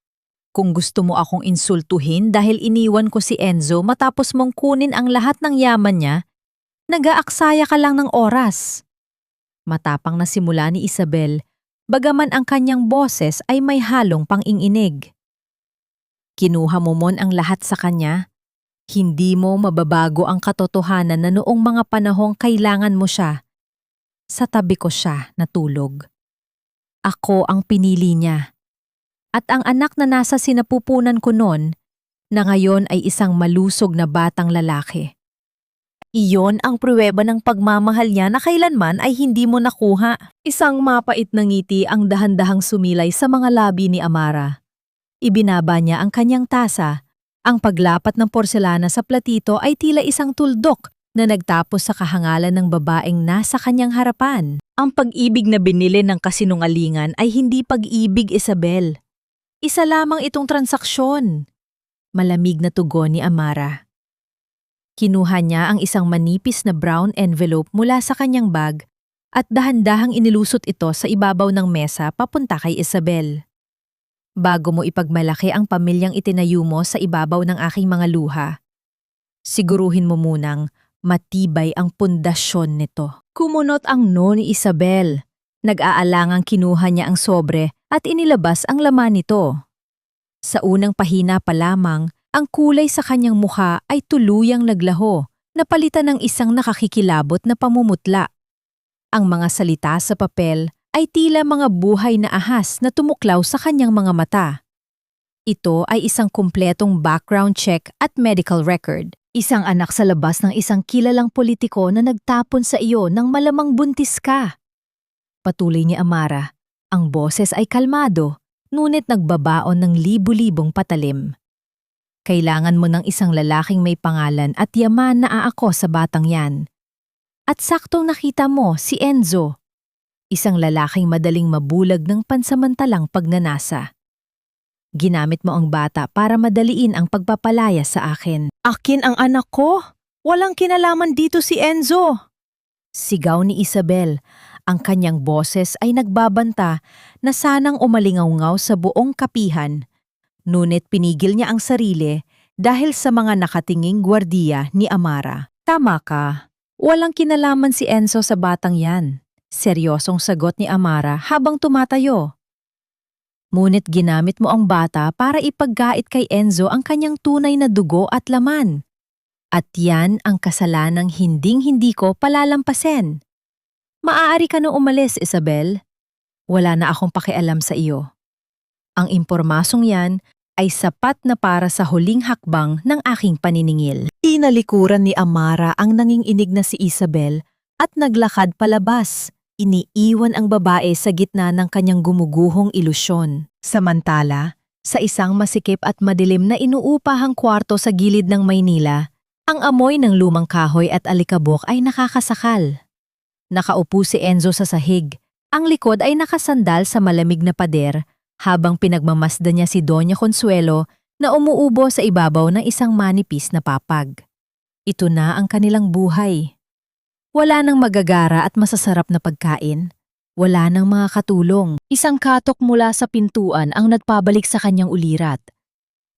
S1: Kung gusto mo akong insultuhin dahil iniwan ko si Enzo matapos mong kunin ang lahat ng yaman niya, nag-aaksaya ka lang ng oras. Matapang na simula ni Isabel, bagaman ang kanyang boses ay may halong pang-inginig. Kinuha mo mon ang lahat sa kanya. Hindi mo mababago ang katotohanan na noong mga panahong kailangan mo siya. Sa tabi ko siya natulog. Ako ang pinili niya. At ang anak na nasa sinapupunan ko noon, na ngayon ay isang malusog na batang lalaki. Iyon ang pruweba ng pagmamahal niya na kailanman ay hindi mo nakuha. Isang mapait na ngiti ang dahan-dahang sumilay sa mga labi ni Amara. Ibinaba niya ang kanyang tasa. Ang paglapat ng porselana sa platito ay tila isang tuldok na nagtapos sa kahangalan ng babaeng nasa kanyang harapan. Ang pag-ibig na binili ng kasinungalingan ay hindi pag-ibig, Isabel. Isa lamang itong transaksyon. Malamig na tugon ni Amara. Kinuha niya ang isang manipis na brown envelope mula sa kanyang bag at dahan-dahang inilusot ito sa ibabaw ng mesa papunta kay Isabel. Bago mo ipagmalaki ang pamilyang itinayo mo sa ibabaw ng aking mga luha, siguruhin mo munang matibay ang pundasyon nito. Kumunot ang no ni Isabel. Nag-aalangang kinuha niya ang sobre at inilabas ang laman nito. Sa unang pahina pa lamang, ang kulay sa kanyang mukha ay tuluyang naglaho, napalitan ng isang nakakikilabot na pamumutla. Ang mga salita sa papel ay tila mga buhay na ahas na tumuklaw sa kanyang mga mata. Ito ay isang kumpletong background check at medical record. Isang anak sa labas ng isang kilalang politiko na nagtapon sa iyo nang malamang buntis ka. Patuloy ni Amara, ang boses ay kalmado, ngunit nagbabaon ng libu-libong patalim. Kailangan mo ng isang lalaking may pangalan at yaman na aako sa batang yan. At saktong nakita mo si Enzo. Isang lalaking madaling mabulag ng pansamantalang pagnanasa. Ginamit mo ang bata para madaliin ang pagpapalaya sa akin. Akin ang anak ko! Walang kinalaman dito si Enzo! Sigaw ni Isabel. Ang kanyang boses ay nagbabanta na sanang umalingaw-ngaw sa buong kapihan. Ngunit pinigil niya ang sarili dahil sa mga nakatinging gwardiya ni Amara. Tama ka. Walang kinalaman si Enzo sa batang yan. Seryosong sagot ni Amara habang tumatayo. Ngunit ginamit mo ang bata para ipaggait kay Enzo ang kanyang tunay na dugo at laman. At yan ang kasalanang hinding-hindi ko palalampasin. Maaari ka nang umalis, Isabel. Wala na akong pakialam sa iyo. Ang impormasong yan ay sapat na para sa huling hakbang ng aking paniningil. Inalikuran ni Amara ang nanginginig na si Isabel at naglakad palabas. Iniiwan ang babae sa gitna ng kanyang gumuguhong ilusyon. Samantala, sa isang masikip at madilim na inuupahang kwarto sa gilid ng Maynila, ang amoy ng lumang kahoy at alikabok ay nakakasakal. Nakaupo si Enzo sa sahig. Ang likod ay nakasandal sa malamig na pader habang pinagmamasdan niya si Doña Consuelo na umuubo sa ibabaw ng isang manipis na papag. Ito na ang kanilang buhay. Wala nang magagara at masasarap na pagkain. Wala nang mga katulong. Isang katok mula sa pintuan ang nagpabalik sa kanyang ulirat.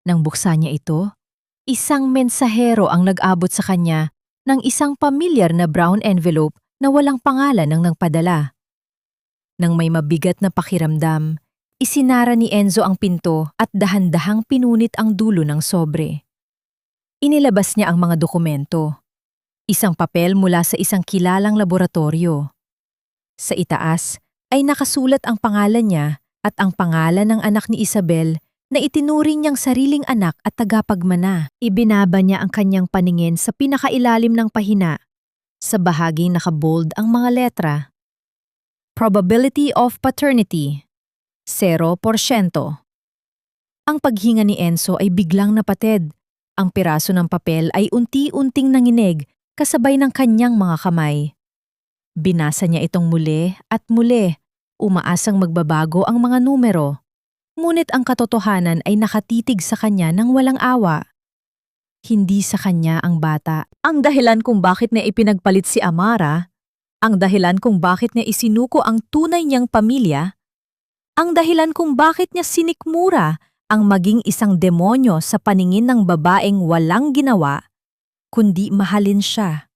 S1: Nang buksan niya ito, isang mensahero ang nag-abot sa kanya ng isang pamilyar na brown envelope na walang pangalan ng nagpadala. Nang may mabigat na pakiramdam, isinara ni Enzo ang pinto at dahan-dahang pinunit ang dulo ng sobre. Inilabas niya ang mga dokumento. Isang papel mula sa isang kilalang laboratorio. Sa itaas ay nakasulat ang pangalan niya at ang pangalan ng anak ni Isabel na itinuring niyang sariling anak at tagapagmana. Ibinaba niya ang kanyang paningin sa pinakailalim ng pahina. Sa bahaging nakabold ang mga letra. Probability of paternity, 0%. Ang paghinga ni Enzo ay biglang napatid. Ang piraso ng papel ay unti-unting nanginig kasabay ng kanyang mga kamay. Binasa niya itong muli at muli, umaasang magbabago ang mga numero. Ngunit ang katotohanan ay nakatitig sa kanya ng walang awa. Hindi sa kanya ang bata. Ang dahilan kung bakit niya ipinagpalit si Amara, ang dahilan kung bakit niya isinuko ang tunay niyang pamilya, ang dahilan kung bakit niya sinikmura ang maging isang demonyo sa paningin ng babaeng walang ginawa, kundi mahalin siya,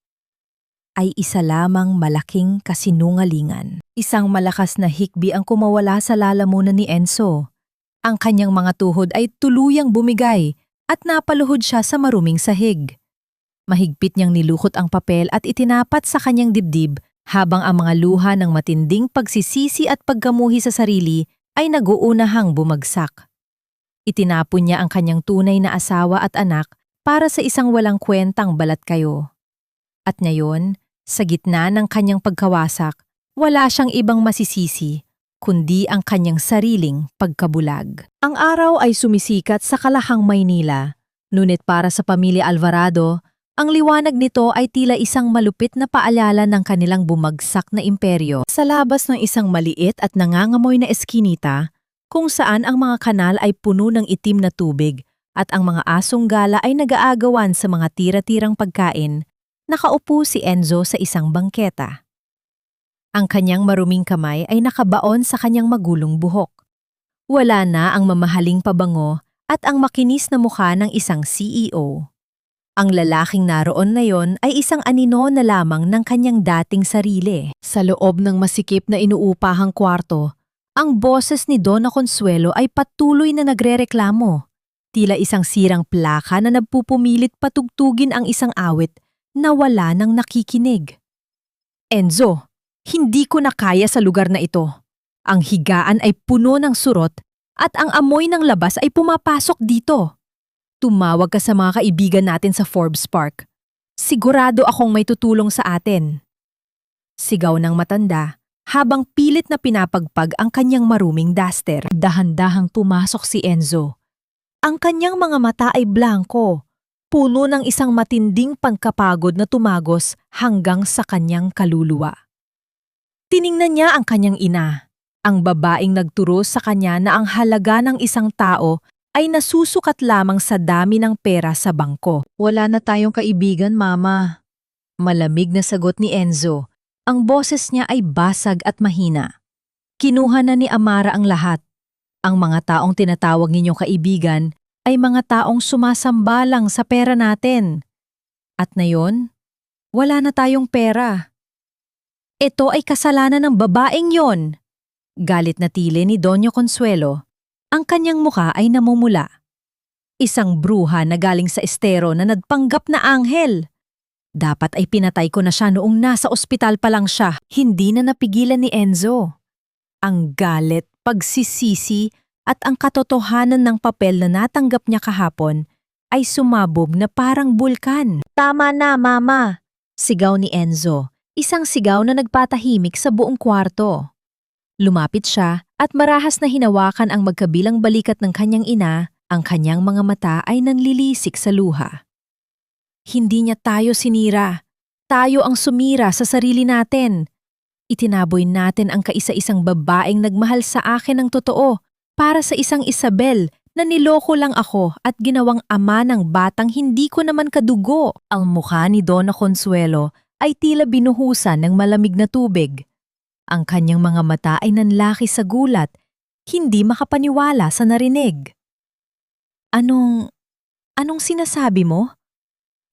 S1: ay isa lamang malaking kasinungalingan. Isang malakas na hikbi ang kumawala sa lalamunan ni Enzo. Ang kanyang mga tuhod ay tuluyang bumigay at napaluhod siya sa maruming sahig. Mahigpit niyang nilukot ang papel at itinapat sa kanyang dibdib habang ang mga luha ng matinding pagsisisi at pagkamuhi sa sarili ay naguunahang bumagsak. Itinapon niya ang kanyang tunay na asawa at anak para sa isang walang kwentang balat kayo. At ngayon, sa gitna ng kanyang pagkawasak, wala siyang ibang masisisi kundi ang kanyang sariling pagkabulag. Ang araw ay sumisikat sa kalahang Maynila, ngunit para sa pamilya Alvarado, ang liwanag nito ay tila isang malupit na paalala ng kanilang bumagsak na imperyo. Sa labas ng isang maliit at nangangamoy na eskinita, kung saan ang mga kanal ay puno ng itim na tubig at ang mga asong gala ay nag-aagawan sa mga tira-tirang pagkain, nakaupo si Enzo sa isang bangketa. Ang kanyang maruming kamay ay nakabaon sa kanyang magulong buhok. Wala na ang mamahaling pabango at ang makinis na mukha ng isang CEO. Ang lalaking naroon na yon ay isang anino na lamang ng kanyang dating sarili. Sa loob ng masikip na inuupahang kwarto, ang boses ni Donna Consuelo ay patuloy na nagrereklamo. Tila isang sirang plaka na nagpupumilit patugtugin ang isang awit na wala nang nakikinig. Enzo! Hindi ko na kaya sa lugar na ito. Ang higaan ay puno ng surot at ang amoy ng labas ay pumapasok dito. Tumawag ka sa mga kaibigan natin sa Forbes Park. Sigurado akong may tutulong sa atin. Sigaw ng matanda habang pilit na pinapagpag ang kanyang maruming duster. Dahan-dahang pumasok si Enzo. Ang kanyang mga mata ay blanko, puno ng isang matinding pagkapagod na tumagos hanggang sa kanyang kaluluwa. Tiningnan niya ang kanyang ina, ang babaeng nagturo sa kanya na ang halaga ng isang tao ay nasusukat lamang sa dami ng pera sa bangko. Wala na tayong kaibigan, Mama. Malamig na sagot ni Enzo. Ang boses niya ay basag at mahina. Kinuha na ni Amara ang lahat. Ang mga taong tinatawag ninyong kaibigan ay mga taong sumasambalang sa pera natin. At ngayon, wala na tayong pera. Ito ay kasalanan ng babaeng yon. Galit na tili ni Doña Consuelo. Ang kanyang muka ay namumula. Isang bruha na galing sa estero na nagpanggap na anghel. Dapat ay pinatay ko na siya noong nasa ospital pa lang siya. Hindi na napigilan ni Enzo. Ang galit, pagsisisi at ang katotohanan ng papel na natanggap niya kahapon ay sumabog na parang bulkan. Tama na, Mama! Sigaw ni Enzo, isang sigaw na nagpatahimik sa buong kwarto. Lumapit siya at marahas na hinawakan ang magkabilang balikat ng kanyang ina, ang kanyang mga mata ay nanlilisik sa luha. Hindi niya tayo sinira. Tayo ang sumira sa sarili natin. Itinaboy natin ang kaisa-isang babaeng nagmahal sa akin ng totoo para sa isang Isabel na niloko lang ako at ginawang ama ng batang hindi ko naman kadugo. Ang mukha ni Donna Consuelo ay tila binuhusan ng malamig na tubig. Ang kanyang mga mata ay nanlaki sa gulat, hindi makapaniwala sa narinig. Anong sinasabi mo?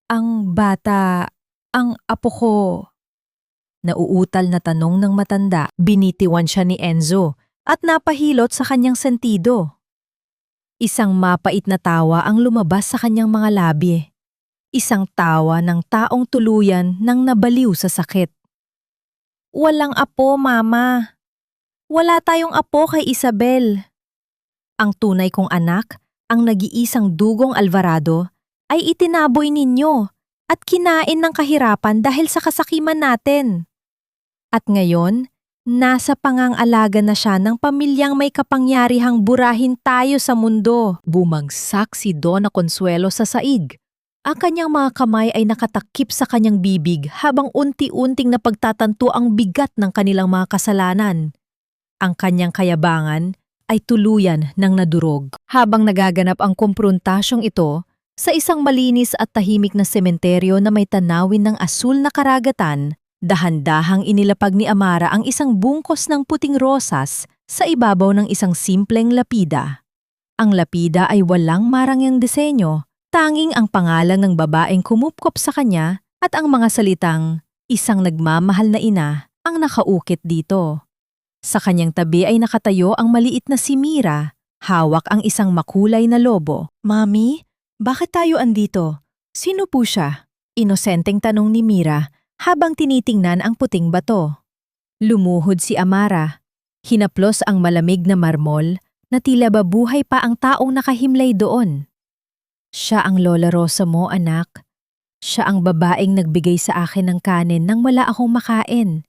S1: Ang bata, ang apo ko. Nauutal na tanong ng matanda, binitiwan siya ni Enzo at napahilot sa kanyang sentido. Isang mapait na tawa ang lumabas sa kanyang mga labi. Isang tawa ng taong tuluyan nang nabaliw sa sakit. Walang apo, Mama. Wala tayong apo kay Isabel. Ang tunay kong anak, ang nag-iisang dugong Alvarado, ay itinaboy ninyo at kinain ng kahirapan dahil sa kasakiman natin. At ngayon, nasa pangangalaga na siya ng pamilyang may kapangyarihang burahin tayo sa mundo. Bumagsak si Donna Consuelo sa saig. Ang kanyang mga kamay ay nakatakip sa kanyang bibig habang unti-unting napagtatanto ang bigat ng kanilang mga kasalanan. Ang kanyang kayabangan ay tuluyan ng nadurog. Habang nagaganap ang komprontasyong ito, sa isang malinis at tahimik na sementeryo na may tanawin ng asul na karagatan, dahan-dahang inilapag ni Amara ang isang bungkos ng puting rosas sa ibabaw ng isang simpleng lapida. Ang lapida ay walang marangyang disenyo, tanging ang pangalan ng babaeng kumupkop sa kanya at ang mga salitang, isang nagmamahal na ina, ang nakaukit dito. Sa kanyang tabi ay nakatayo ang maliit na si Mira, hawak ang isang makulay na lobo. Mami, bakit tayo andito? Sino po siya? Inosenteng tanong ni Mira habang tinitingnan ang puting bato. Lumuhod si Amara. Hinaplos ang malamig na marmol na tila babuhay pa ang taong nakahimlay doon. Siya ang Lola Rosa mo, anak. Siya ang babaeng nagbigay sa akin ng kanin nang wala akong makain.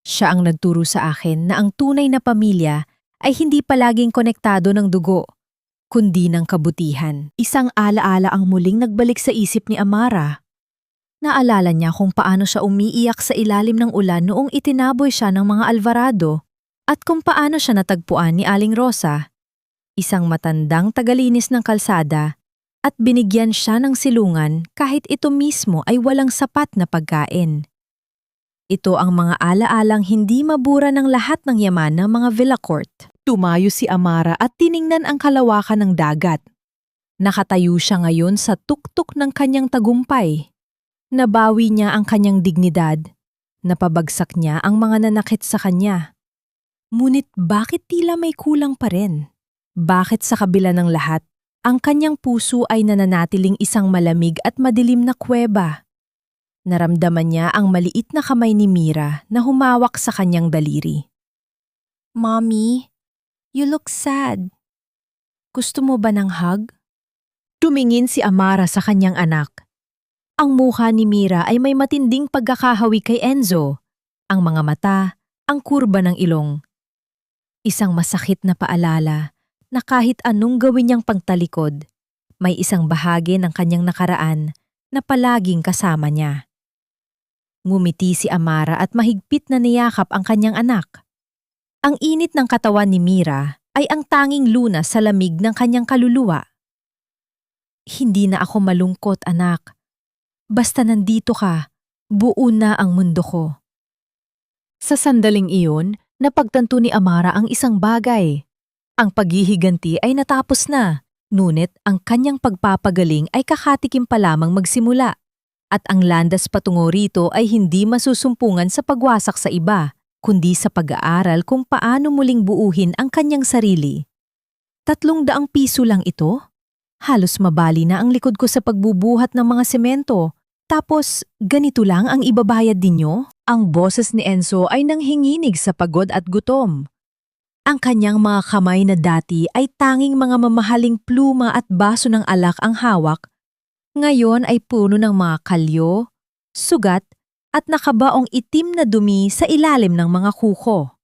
S1: Siya ang nagturo sa akin na ang tunay na pamilya ay hindi palaging konektado ng dugo, kundi ng kabutihan. Isang alaala ang muling nagbalik sa isip ni Amara. Naalala niya kung paano siya umiiyak sa ilalim ng ulan noong itinaboy siya ng mga Alvarado at kung paano siya natagpuan ni Aling Rosa, isang matandang tagalinis ng kalsada, at binigyan siya ng silungan kahit ito mismo ay walang sapat na pagkain. Ito ang mga alaalang hindi mabura ng lahat ng yaman ng mga Villacourt. Tumayo si Amara at tiningnan ang kalawakan ng dagat. Nakatayo siya ngayon sa tuktok ng kanyang tagumpay. Nabawi niya ang kanyang dignidad. Napabagsak niya ang mga nanakit sa kanya. Ngunit bakit tila may kulang pa rin? Bakit sa kabila ng lahat, ang kanyang puso ay nananatiling isang malamig at madilim na kuweba? Naramdaman niya ang maliit na kamay ni Mira na humawak sa kanyang daliri. Mommy, you look sad. Gusto mo ba ng hug? Tumingin si Amara sa kanyang anak. Ang mukha ni Mira ay may matinding pagkakahawi kay Enzo. Ang mga mata, ang kurba ng ilong. Isang masakit na paalala na kahit anong gawin niyang pangtalikod, may isang bahagi ng kanyang nakaraan na palaging kasama niya. Ngumiti si Amara at mahigpit na niyakap ang kanyang anak. Ang init ng katawan ni Mira ay ang tanging lunas sa lamig ng kanyang kaluluwa. Hindi na ako malungkot, anak. Basta nandito ka, buo na ang mundo ko. Sa sandaling iyon, napagtanto ni Amara ang isang bagay. Ang paghihiganti ay natapos na, ngunit ang kanyang pagpapagaling ay kakatikim pa lamang magsimula. At ang landas patungo rito ay hindi masusumpungan sa pagwasak sa iba, kundi sa pag-aaral kung paano muling buuhin ang kanyang sarili. 300 piso lang ito? Halos mabali na ang likod ko sa pagbubuhat ng mga semento. Tapos, ganito lang ang ibabayad ninyo? Ang boses ni Enzo ay nanghinginig sa pagod at gutom. Ang kanyang mga kamay na dati ay tanging mga mamahaling pluma at baso ng alak ang hawak. Ngayon ay puno ng mga kalyo, sugat, at nakabaong itim na dumi sa ilalim ng mga kuko.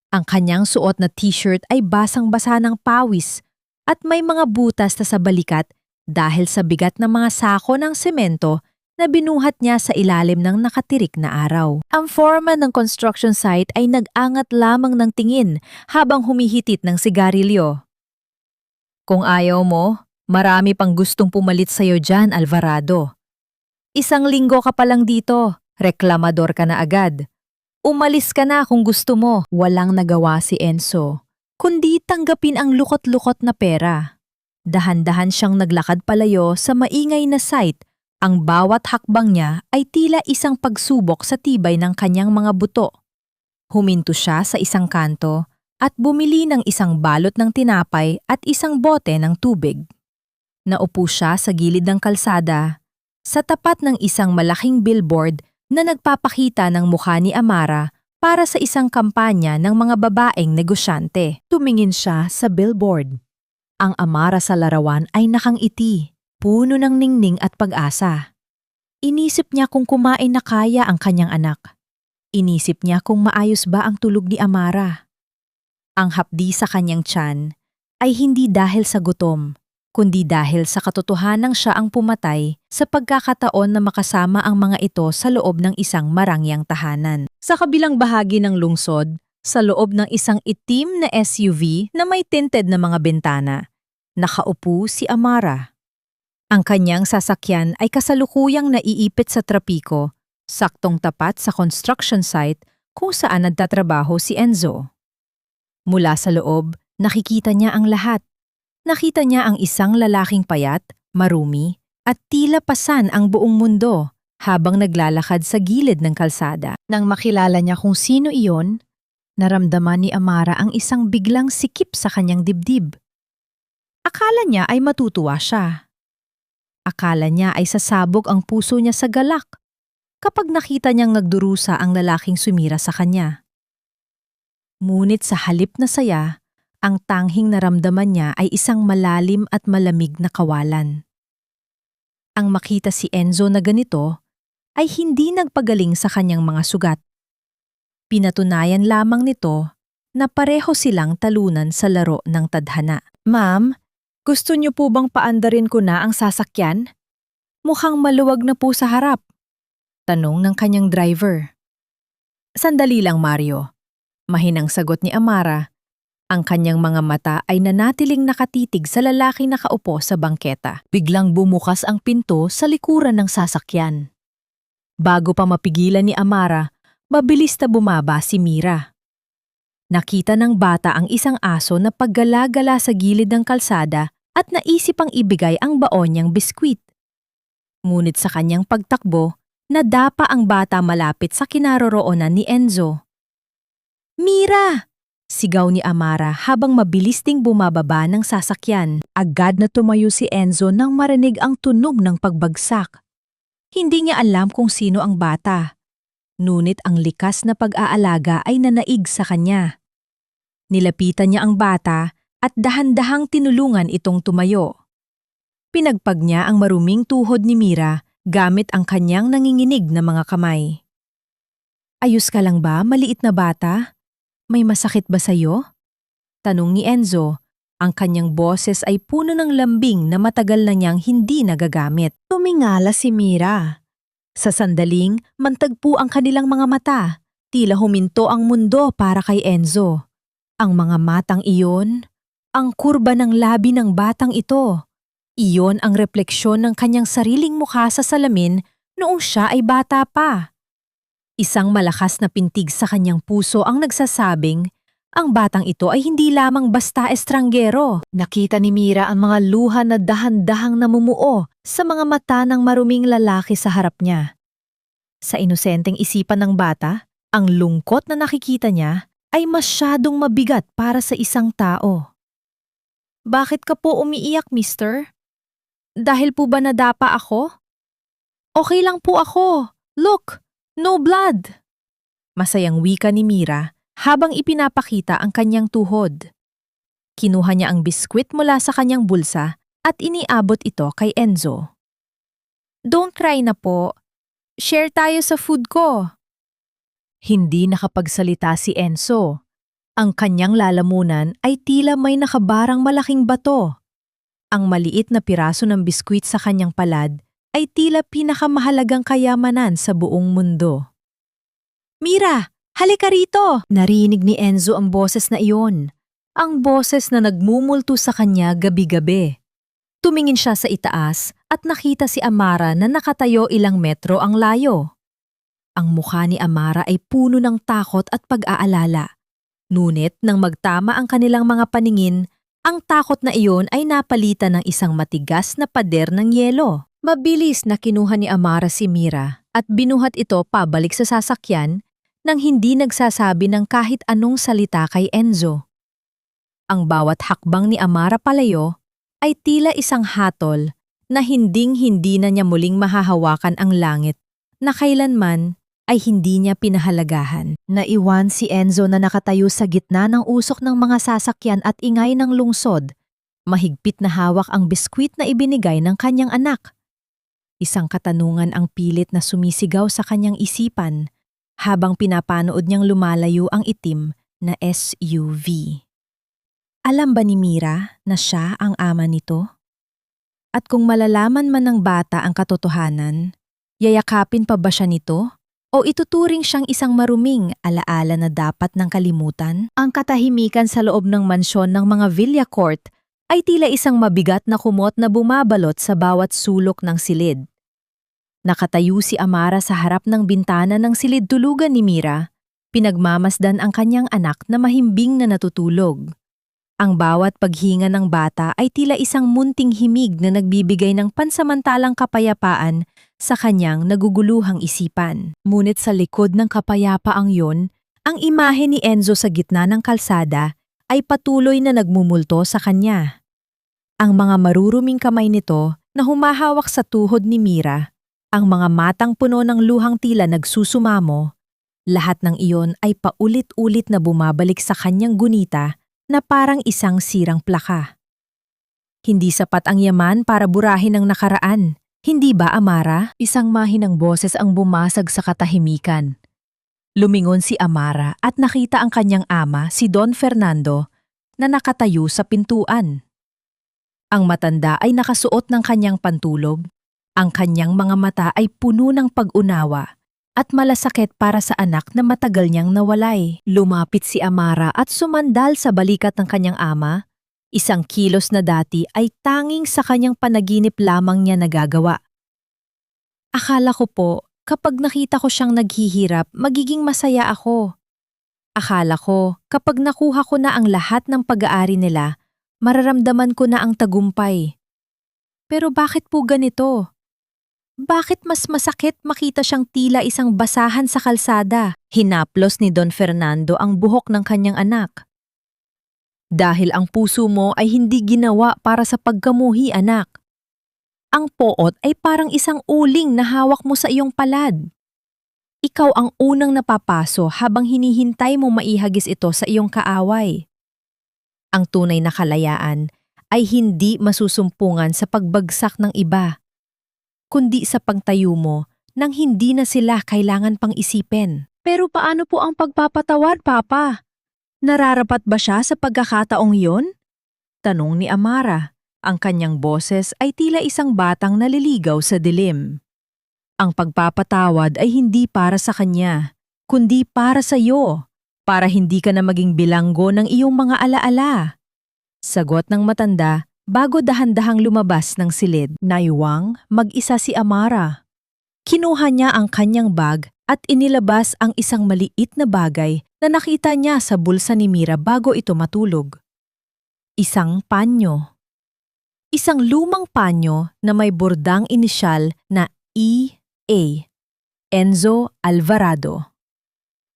S1: Ang kanyang suot na t-shirt ay basang-basa ng pawis at may mga butas na sa balikat dahil sa bigat ng mga sako ng semento na binuhat niya sa ilalim ng nakatirik na araw. Ang foreman ng construction site ay nag-angat lamang ng tingin habang humihitit ng sigarilyo. Kung ayaw mo, marami pang gustong pumalit sa'yo dyan, Alvarado. 1 linggo ka pa lang dito, reklamador ka na agad. Umalis ka na kung gusto mo. Walang nagawa si Enzo, kundi tanggapin ang lukot-lukot na pera. Dahan-dahan siyang naglakad palayo sa maingay na site. Ang bawat hakbang niya ay tila isang pagsubok sa tibay ng kanyang mga buto. Huminto siya sa isang kanto at bumili ng isang balot ng tinapay at isang bote ng tubig. Naupo siya sa gilid ng kalsada, sa tapat ng isang malaking billboard na nagpapakita ng mukha ni Amara para sa isang kampanya ng mga babaeng negosyante. Tumingin siya sa billboard. Ang Amara sa larawan ay nakangiti, puno ng ningning at pag-asa. Inisip niya kung kumain na kaya ang kanyang anak. Inisip niya kung maayos ba ang tulog ni Amara. Ang hapdi sa kanyang tiyan ay hindi dahil sa gutom, kundi dahil sa katotohanang siya ang pumatay sa pagkakataon na makasama ang mga ito sa loob ng isang marangyang tahanan. Sa kabilang bahagi ng lungsod, sa loob ng isang itim na SUV na may tinted na mga bintana, nakaupo si Amara. Ang kanyang sasakyan ay kasalukuyang naiipit sa trapiko, saktong tapat sa construction site kung saan nagtatrabaho si Enzo. Mula sa loob, nakikita niya ang lahat. Nakita niya ang isang lalaking payat, marumi, at tila pasan ang buong mundo habang naglalakad sa gilid ng kalsada. Nang makilala niya kung sino iyon, naramdaman ni Amara ang isang biglang sikip sa kanyang dibdib. Akala niya ay matutuwa siya. Akala niya ay sasabog ang puso niya sa galak kapag nakita niyang nagdurusa ang lalaking sumira sa kanya. Ngunit sa halip na saya, ang tanghing naramdaman niya ay isang malalim at malamig na kawalan. Ang makita si Enzo na ganito ay hindi nagpagaling sa kanyang mga sugat. Pinatunayan lamang nito na pareho silang talunan sa laro ng tadhana. Ma'am, gusto niyo po bang paandarin ko na ang sasakyan? Mukhang maluwag na po sa harap. Tanong ng kanyang driver. Sandali lang, Mario. Mahinang sagot ni Amara. Ang kanyang mga mata ay nanatiling nakatitig sa lalaking nakaupo sa bangketa. Biglang bumukas ang pinto sa likuran ng sasakyan. Bago pa mapigilan ni Amara, mabilis na bumaba si Mira. Nakita ng bata ang isang aso na paggala-gala sa gilid ng kalsada at naisip ang ibigay ang baon niyang biskwit. Ngunit sa kanyang pagtakbo, nadapa ang bata malapit sa kinaroroonan ni Enzo. Mira! Sigaw ni Amara habang mabilis ding bumababa ng sasakyan. Agad na tumayo si Enzo nang marinig ang tunog ng pagbagsak. Hindi niya alam kung sino ang bata. Ngunit ang likas na pag-aalaga ay nanaig sa kanya. Nilapitan niya ang bata at dahan-dahang tinulungan itong tumayo. Pinagpag niya ang maruming tuhod ni Mira gamit ang kanyang nanginginig na mga kamay. Ayos ka lang ba, maliit na bata? May masakit ba sa'yo? Tanong ni Enzo. Ang kanyang boses ay puno ng lambing na matagal na niyang hindi nagagamit. Tumingala si Mira. Sa sandaling, mantagpo ang kanilang mga mata. Tila huminto ang mundo para kay Enzo. Ang mga matang iyon, ang kurba ng labi ng batang ito. Iyon ang refleksyon ng kanyang sariling mukha sa salamin noong siya ay bata pa. Isang malakas na pintig sa kanyang puso ang nagsasabing, ang batang ito ay hindi lamang basta estranggero. Nakita ni Mira ang mga luha na dahan-dahang namumuo sa mga mata ng maruming lalaki sa harap niya. Sa inosenteng isipan ng bata, ang lungkot na nakikita niya ay masyadong mabigat para sa isang tao. Bakit ka po umiiyak, mister? Dahil po ba nadapa ako? Okay lang po ako. Look, no blood. Masayang wika ni Mira habang ipinapakita ang kanyang tuhod. Kinuha niya ang biskwit mula sa kanyang bulsa at iniabot ito kay Enzo. Don't cry na po. Share tayo sa food ko. Hindi nakapagsalita si Enzo. Ang kanyang lalamunan ay tila may nakabarang malaking bato. Ang maliit na piraso ng biskwit sa kanyang palad ay tila pinakamahalagang kayamanan sa buong mundo. Mira, halika rito! Narinig ni Enzo ang boses na iyon. Ang boses na nagmumulto sa kanya gabi-gabi. Tumingin siya sa itaas at nakita si Amara na nakatayo ilang metro ang layo. Ang mukha ni Amara ay puno ng takot at pag-aalala. Ngunit nang magtama ang kanilang mga paningin, ang takot na iyon ay napalitan ng isang matigas na pader ng yelo. Mabilis na kinuha ni Amara si Mira at binuhat ito pabalik sa sasakyan nang hindi nagsasabi ng kahit anong salita kay Enzo. Ang bawat hakbang ni Amara palayo ay tila isang hatol na hinding-hindi na niya muling mahahawakan ang langit na kailanman ay hindi niya pinahalagahan. Naiwan si Enzo na nakatayo sa gitna ng usok ng mga sasakyan at ingay ng lungsod. Mahigpit na hawak ang biskwit na ibinigay ng kanyang anak. Isang katanungan ang pilit na sumisigaw sa kanyang isipan habang pinapanood niyang lumalayo ang itim na SUV. Alam ba ni Mira na siya ang ama nito? At kung malalaman man ng bata ang katotohanan, yayakapin pa ba siya nito? O ituturing siyang isang maruming alaala na dapat ng kalimutan? Ang katahimikan sa loob ng mansyon ng mga Villacourt ay tila isang mabigat na kumot na bumabalot sa bawat sulok ng silid. Nakatayo si Amara sa harap ng bintana ng silid tulugan ni Mira, pinagmamasdan ang kanyang anak na mahimbing na natutulog. Ang bawat paghinga ng bata ay tila isang munting himig na nagbibigay ng pansamantalang kapayapaan sa kanyang naguguluhang isipan. Ngunit sa likod ng kapayapaang yon, ang imahe ni Enzo sa gitna ng kalsada ay patuloy na nagmumulto sa kanya. Ang mga maruruming kamay nito na humahawak sa tuhod ni Mira, ang mga matang puno ng luhang tila nagsusumamo, lahat ng iyon ay paulit-ulit na bumabalik sa kanyang gunita na parang isang sirang plaka. Hindi sapat ang yaman para burahin ang nakaraan. Hindi ba, Amara? Isang mahinang boses ang bumasag sa katahimikan. Lumingon si Amara at nakita ang kanyang ama, si Don Fernando, na nakatayo sa pintuan. Ang matanda ay nakasuot ng kanyang pantulog. Ang kanyang mga mata ay puno ng pag-unawa at malasakit para sa anak na matagal niyang nawalay. Lumapit si Amara at sumandal sa balikat ng kanyang ama. Isang kilos na dati ay tanging sa kanyang panaginip lamang niya nagagawa. Akala ko po, kapag nakita ko siyang naghihirap, magiging masaya ako. Akala ko, kapag nakuha ko na ang lahat ng pag-aari nila, mararamdaman ko na ang tagumpay. Pero bakit po ganito? Bakit mas masakit makita siyang tila isang basahan sa kalsada? Hinaplos ni Don Fernando ang buhok ng kanyang anak. Dahil ang puso mo ay hindi ginawa para sa pagkamuhi, anak. Ang poot ay parang isang uling na hawak mo sa iyong palad. Ikaw ang unang napapaso habang hinihintay mo maihagis ito sa iyong kaaway. Ang tunay na kalayaan ay hindi masusumpungan sa pagbagsak ng iba, kundi sa pagtayo mo nang hindi na sila kailangan pang isipin. Pero paano po ang pagpapatawad, Papa? Nararapat ba siya sa pagkakataong iyon? Tanong ni Amara. Ang kanyang boses ay tila isang batang naliligaw sa dilim. Ang pagpapatawad ay hindi para sa kanya, kundi para sa iyo, para hindi ka na maging bilanggo ng iyong mga alaala. Sagot ng matanda bago dahan-dahang lumabas ng silid. Naiwang mag-isa si Amara. Kinuha niya ang kanyang bag at inilabas ang isang maliit na bagay na nakita niya sa bulsa ni Mira bago ito matulog. Isang panyo. Isang lumang panyo na may bordang inisyal na E.A. Enzo Alvarado.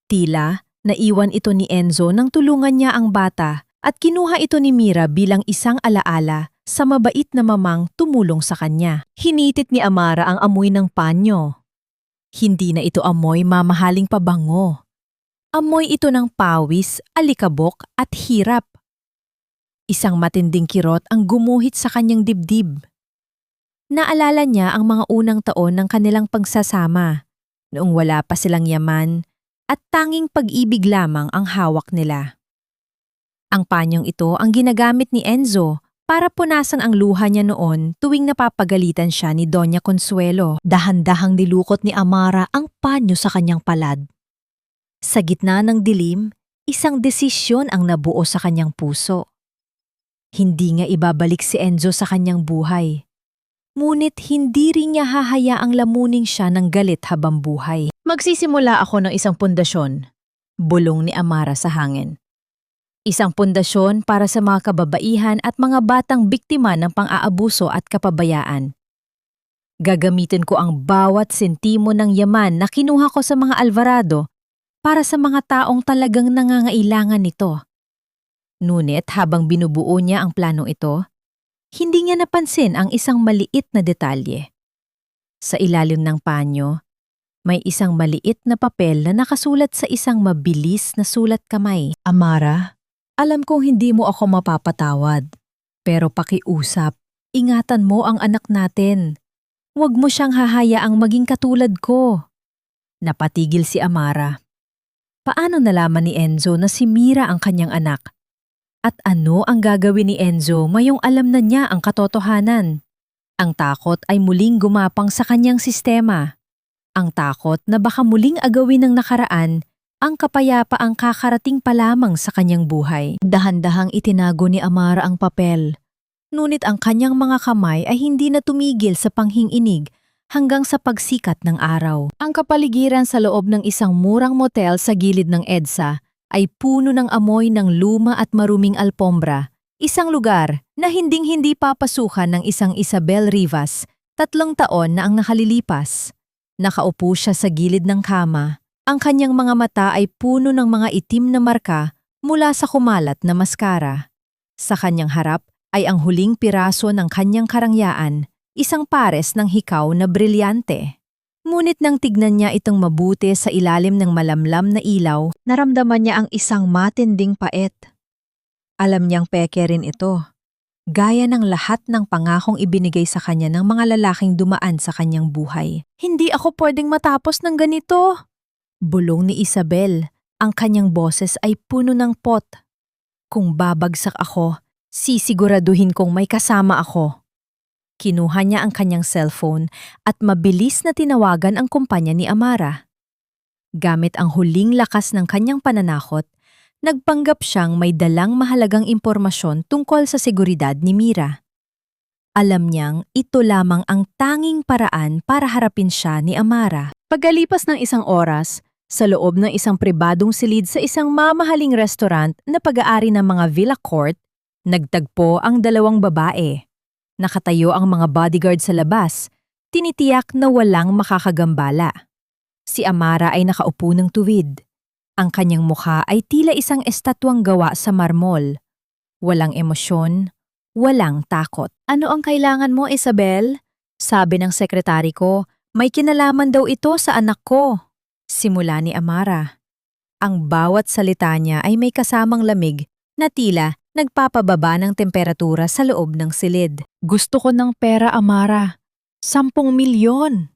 S1: Tila naiwan ito ni Enzo nang tulungan niya ang bata at kinuha ito ni Mira bilang isang alaala sa mabait na mamang tumulong sa kanya. Hinitit ni Amara ang amoy ng panyo. Hindi na ito amoy mamahaling pabango. Amoy ito ng pawis, alikabok at hirap. Isang matinding kirot ang gumuhit sa kanyang dibdib. Naalala niya ang mga unang taon ng kanilang pagsasama, noong wala pa silang yaman at tanging pag-ibig lamang ang hawak nila. Ang panyong ito ang ginagamit ni Enzo para punasan ang luha niya noon tuwing napapagalitan siya ni Doña Consuelo. Dahan-dahang nilukot ni Amara ang panyo sa kanyang palad. Sa gitna ng dilim, isang desisyon ang nabuo sa kanyang puso. Hindi nga ibabalik si Enzo sa kanyang buhay. Ngunit hindi rin niya hahayaang lamunin siya ng galit habang buhay. Magsisimula ako ng isang pundasyon, bulong ni Amara sa hangin. Isang pundasyon para sa mga kababaihan at mga batang biktima ng pang-aabuso at kapabayaan. Gagamitin ko ang bawat sentimo ng yaman na kinuha ko sa mga Alvarado para sa mga taong talagang nangangailangan nito. Ngunit habang binubuo niya ang planong ito, hindi niya napansin ang isang maliit na detalye. Sa ilalim ng panyo, may isang maliit na papel na nakasulat sa isang mabilis na sulat kamay. Amara, alam kong hindi mo ako mapapatawad, pero pakiusap, ingatan mo ang anak natin. Huwag mo siyang hahayaang maging katulad ko. Napatigil si Amara. Paano nalaman ni Enzo na si Mira ang kanyang anak? At ano ang gagawin ni Enzo mayong alam na niya ang katotohanan? Ang takot ay muling gumapang sa kanyang sistema. Ang takot na baka muling agawin ng nakaraan ang kapayapaang kakarating pa lamang sa kanyang buhay. Dahan-dahang itinago ni Amara ang papel. Ngunit ang kanyang mga kamay ay hindi na tumigil sa panghinginig hanggang sa pagsikat ng araw. Ang kapaligiran sa loob ng isang murang motel sa gilid ng EDSA ay puno ng amoy ng luma at maruming alpombra, isang lugar na hinding-hindi papasukan ng isang Isabel Rivas, 3 taon na ang nakalilipas. Nakaupo siya sa gilid ng kama, ang kanyang mga mata ay puno ng mga itim na marka mula sa kumalat na maskara. Sa kanyang harap ay ang huling piraso ng kanyang karangyaan, isang pares ng hikaw na brilyante. Ngunit nang tignan niya itong mabuti sa ilalim ng malamlam na ilaw, naramdaman niya ang isang matinding pait. Alam niyang peke rin ito, gaya ng lahat ng pangakong ibinigay sa kanya ng mga lalaking dumaan sa kanyang buhay. Hindi ako pwedeng matapos ng ganito, bulong ni Isabel. Ang kanyang boses ay puno ng pot. Kung babagsak ako, sisiguraduhin kong may kasama ako. Kinuha niya ang kanyang cellphone at mabilis na tinawagan ang kumpanya ni Amara. Gamit ang huling lakas ng kanyang pananakot, nagpanggap siyang may dalang mahalagang impormasyon tungkol sa seguridad ni Mira. Alam niyang ito lamang ang tanging paraan para harapin siya ni Amara. Pagkalipas ng isang oras, sa loob ng isang pribadong silid sa isang mamahaling restaurant na pag-aari ng mga Villa Court, nagtagpo ang 2 babae. Nakatayo ang mga bodyguard sa labas, tinitiyak na walang makakagambala. Si Amara ay nakaupo ng tuwid. Ang kanyang mukha ay tila isang estatwang gawa sa marmol. Walang emosyon, walang takot. Ano ang kailangan mo, Isabel? Sabi ng sekretary ko, may kinalaman daw ito sa anak ko. Simula ni Amara. Ang bawat salita niya ay may kasamang lamig na tila nagpapababa ng temperatura sa loob ng silid. Gusto ko ng pera, Amara. 10 milyon.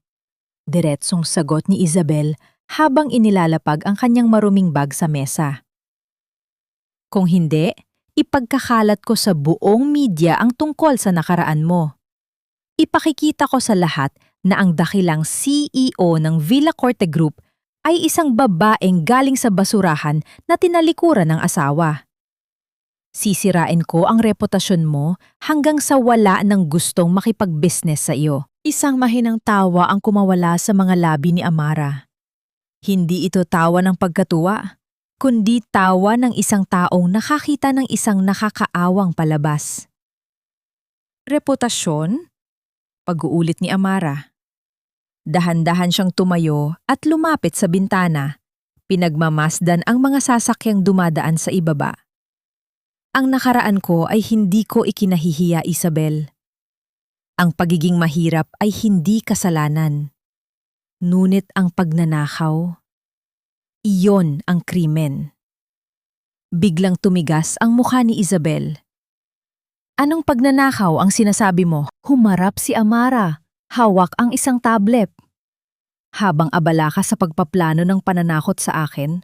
S1: Diretsong sagot ni Isabel habang inilalapag ang kanyang maruming bag sa mesa. Kung hindi, ipagkakalat ko sa buong media ang tungkol sa nakaraan mo. Ipakikita ko sa lahat na ang dakilang CEO ng Villa Corte Group ay isang babaeng galing sa basurahan na tinalikuran ng asawa. Sisirain ko ang reputasyon mo hanggang sa wala ng gustong makipag-business sa iyo. Isang mahinang tawa ang kumawala sa mga labi ni Amara. Hindi ito tawa ng pagkatuwa, kundi tawa ng isang taong nakakita ng isang nakakaawang palabas. Reputasyon? Pag-uulit ni Amara. Dahan-dahan siyang tumayo at lumapit sa bintana. Pinagmamasdan ang mga sasakyang dumadaan sa ibaba. Ang nakaraan ko ay hindi ko ikinahihiya, Isabel. Ang pagiging mahirap ay hindi kasalanan. Ngunit ang pagnanakaw, iyon ang krimen. Biglang tumigas ang mukha ni Isabel. Anong pagnanakaw ang sinasabi mo? Humarap si Amara. Hawak ang isang tablet. Habang abala ka sa pagpaplano ng pananakot sa akin,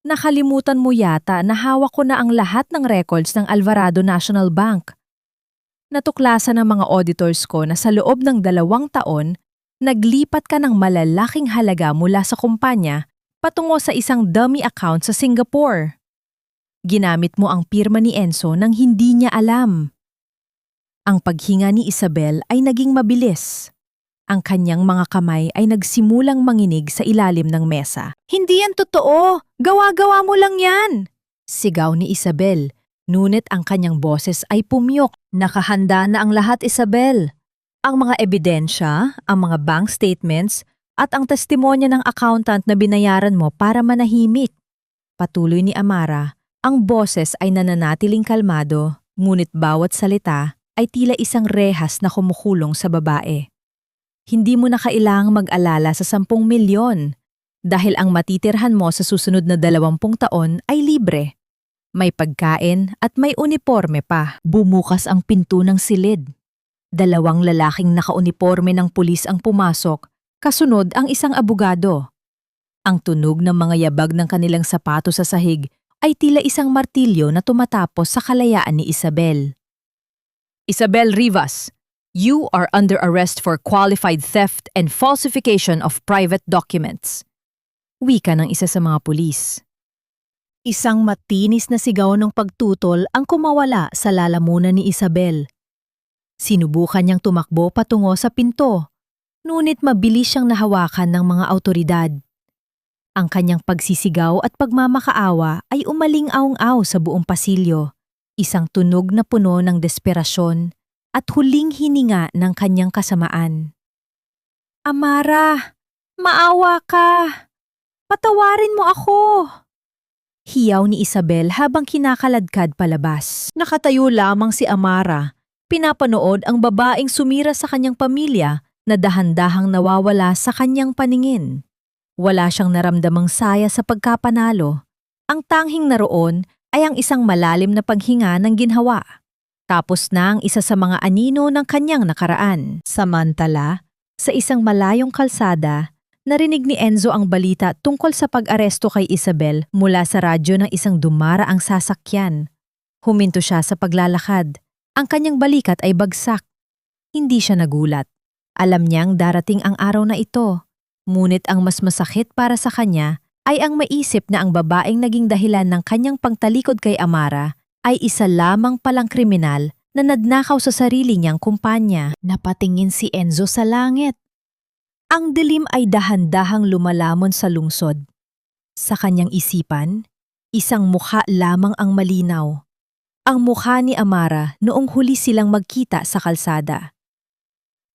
S1: nakalimutan mo yata na hawak ko na ang lahat ng records ng Alvarado National Bank. Natuklasan ng mga auditors ko na sa loob ng 2 taon, naglipat ka ng malalaking halaga mula sa kumpanya patungo sa isang dummy account sa Singapore. Ginamit mo ang pirma ni Enzo nang hindi niya alam. Ang paghinga ni Isabel ay naging mabilis. Ang kanyang mga kamay ay nagsimulang manginig sa ilalim ng mesa. Hindi yan totoo! Gawa-gawa mo lang yan! Sigaw ni Isabel. Ngunit ang kanyang boses ay pumyok. Nakahanda na ang lahat, Isabel. Ang mga ebidensya, ang mga bank statements, at ang testimonya ng accountant na binayaran mo para manahimik. Patuloy ni Amara, ang boses ay nananatiling kalmado, ngunit bawat salita ay tila isang rehas na kumukulong sa babae. Hindi mo na kailangang mag-alala sa 10 milyon dahil ang matitirhan mo sa susunod na 20 taon ay libre. May pagkain at may uniforme pa. Bumukas ang pinto ng silid. 2 lalaking nakauniporme ng pulis ang pumasok, kasunod ang isang abogado. Ang tunog ng mga yabag ng kanilang sapato sa sahig ay tila isang martilyo na tumatapos sa kalayaan ni Isabel. Isabel Rivas, you are under arrest for qualified theft and falsification of private documents. Wika ng isa sa mga pulis. Isang matinis na sigaw ng pagtutol ang kumawala sa lalamunan ni Isabel. Sinubukan niyang tumakbo patungo sa pinto, ngunit mabilis siyang nahawakan ng mga awtoridad. Ang kanyang pagsisigaw at pagmamakaawa ay umaling-aong-aw sa buong pasilyo, isang tunog na puno ng desperasyon at huling hininga ng kanyang kasamaan. Amara, maawa ka! Patawarin mo ako! Hiyaw ni Isabel habang kinakaladkad palabas. Nakatayo lamang si Amara. Pinapanood ang babaeng sumira sa kanyang pamilya na dahan-dahang nawawala sa kanyang paningin. Wala siyang naramdamang saya sa pagkapanalo. Ang tanghing naroon ay ang isang malalim na paghinga ng ginhawa. Tapos na ang isa sa mga anino ng kanyang nakaraan. Samantala, sa isang malayong kalsada, narinig ni Enzo ang balita tungkol sa pag-aresto kay Isabel mula sa radyo ng isang dumaraang sasakyan. Huminto siya sa paglalakad. Ang kanyang balikat ay bagsak. Hindi siya nagulat. Alam niyang darating ang araw na ito. Ngunit ang mas masakit para sa kanya ay ang maisip na ang babaeng naging dahilan ng kanyang pangtalikod kay Amara ay isa lamang palang kriminal na nagnakaw sa sarili niyang kumpanya. Napatingin si Enzo sa langit. Ang dilim ay dahan-dahang lumalamon sa lungsod. Sa kanyang isipan, isang mukha lamang ang malinaw. Ang mukha ni Amara noong huli silang magkita sa kalsada.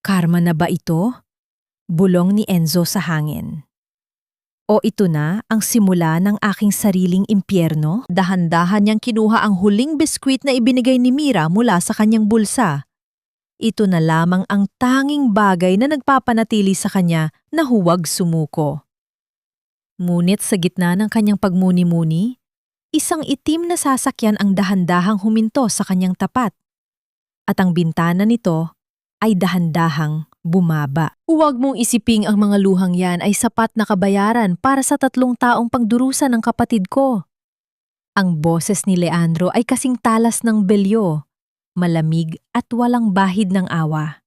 S1: Karma na ba ito? Bulong ni Enzo sa hangin. O ito na ang simula ng aking sariling impyerno? Dahan-dahan niyang kinuha ang huling biskwit na ibinigay ni Mira mula sa kanyang bulsa. Ito na lamang ang tanging bagay na nagpapanatili sa kanya na huwag sumuko. Ngunit sa gitna ng kanyang pagmuni-muni, isang itim na sasakyan ang dahan-dahang huminto sa kanyang tapat. At ang bintana nito ay dahan-dahang bumaba. Huwag mong isiping ang mga luhang yan ay sapat na kabayaran para sa 3 taong pagdurusa ng kapatid ko. Ang boses ni Leandro ay kasing talas ng belyo, malamig at walang bahid ng awa.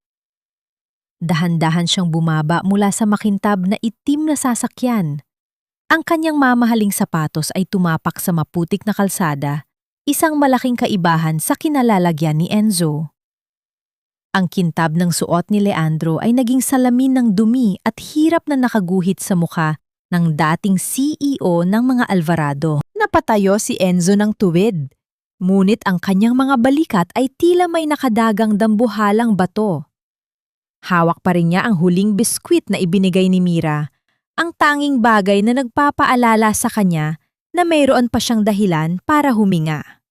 S1: Dahan-dahan siyang bumaba mula sa makintab na itim na sasakyan. Ang kanyang mamahaling sapatos ay tumapak sa maputik na kalsada, isang malaking kaibahan sa kinalalagyan ni Enzo. Ang kintab ng suot ni Leandro ay naging salamin ng dumi at hirap na nakaguhit sa mukha ng dating CEO ng mga Alvarado. Napatayo si Enzo ng tuwid, ngunit ang kanyang mga balikat ay tila may nakadagang dambuhalang bato. Hawak pa rin niya ang huling biskwit na ibinigay ni Mira, ang tanging bagay na nagpapaalala sa kanya na mayroon pa siyang dahilan para huminga.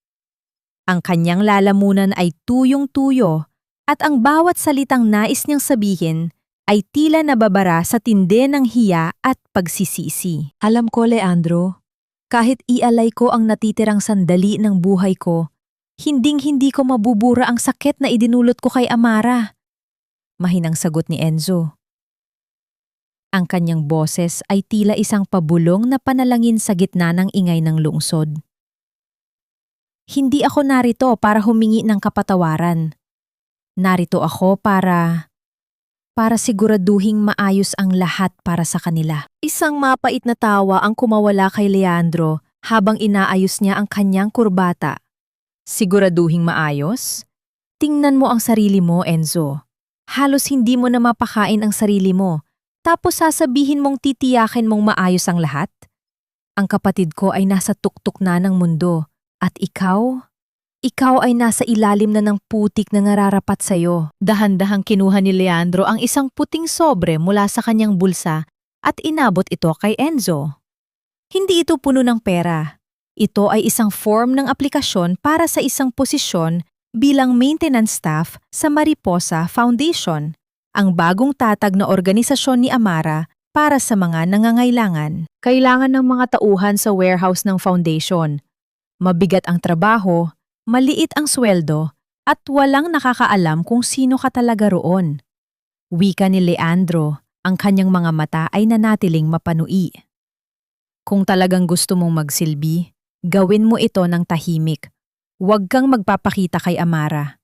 S1: Ang kanyang lalamunan ay tuyong-tuyo at ang bawat salitang nais niyang sabihin ay tila nababara sa tindi ng hiya at pagsisisi. Alam ko, Leandro, kahit ialay ko ang natitirang sandali ng buhay ko, hinding-hindi ko mabubura ang sakit na idinulot ko kay Amara. Mahinang sagot ni Enzo. Ang kanyang boses ay tila isang pabulong na panalangin sa gitna ng ingay ng lungsod. Hindi ako narito para humingi ng kapatawaran. Narito ako para siguraduhing maayos ang lahat para sa kanila. Isang mapait na tawa ang kumawala kay Leandro habang inaayos niya ang kanyang kurbata. Siguraduhing maayos? Tingnan mo ang sarili mo, Enzo. Halos hindi mo na mapakain ang sarili mo. Tapos sasabihin mong titiyakin mong maayos ang lahat? Ang kapatid ko ay nasa tuktok na ng mundo. At ikaw? Ikaw ay nasa ilalim na ng putik na nararapat sa'yo. Dahan-dahang kinuha ni Leandro ang isang puting sobre mula sa kanyang bulsa at inabot ito kay Enzo. Hindi ito puno ng pera. Ito ay isang form ng aplikasyon para sa isang posisyon bilang maintenance staff sa Mariposa Foundation, ang bagong tatag na organisasyon ni Amara para sa mga nangangailangan. Kailangan ng mga tauhan sa warehouse ng foundation. Mabigat ang trabaho, maliit ang sweldo, at walang nakakaalam kung sino ka talaga roon. Wika ni Leandro, ang kanyang mga mata ay nanatiling mapanui. Kung talagang gusto mong magsilbi, gawin mo ito ng tahimik. Huwag kang magpapakita kay Amara.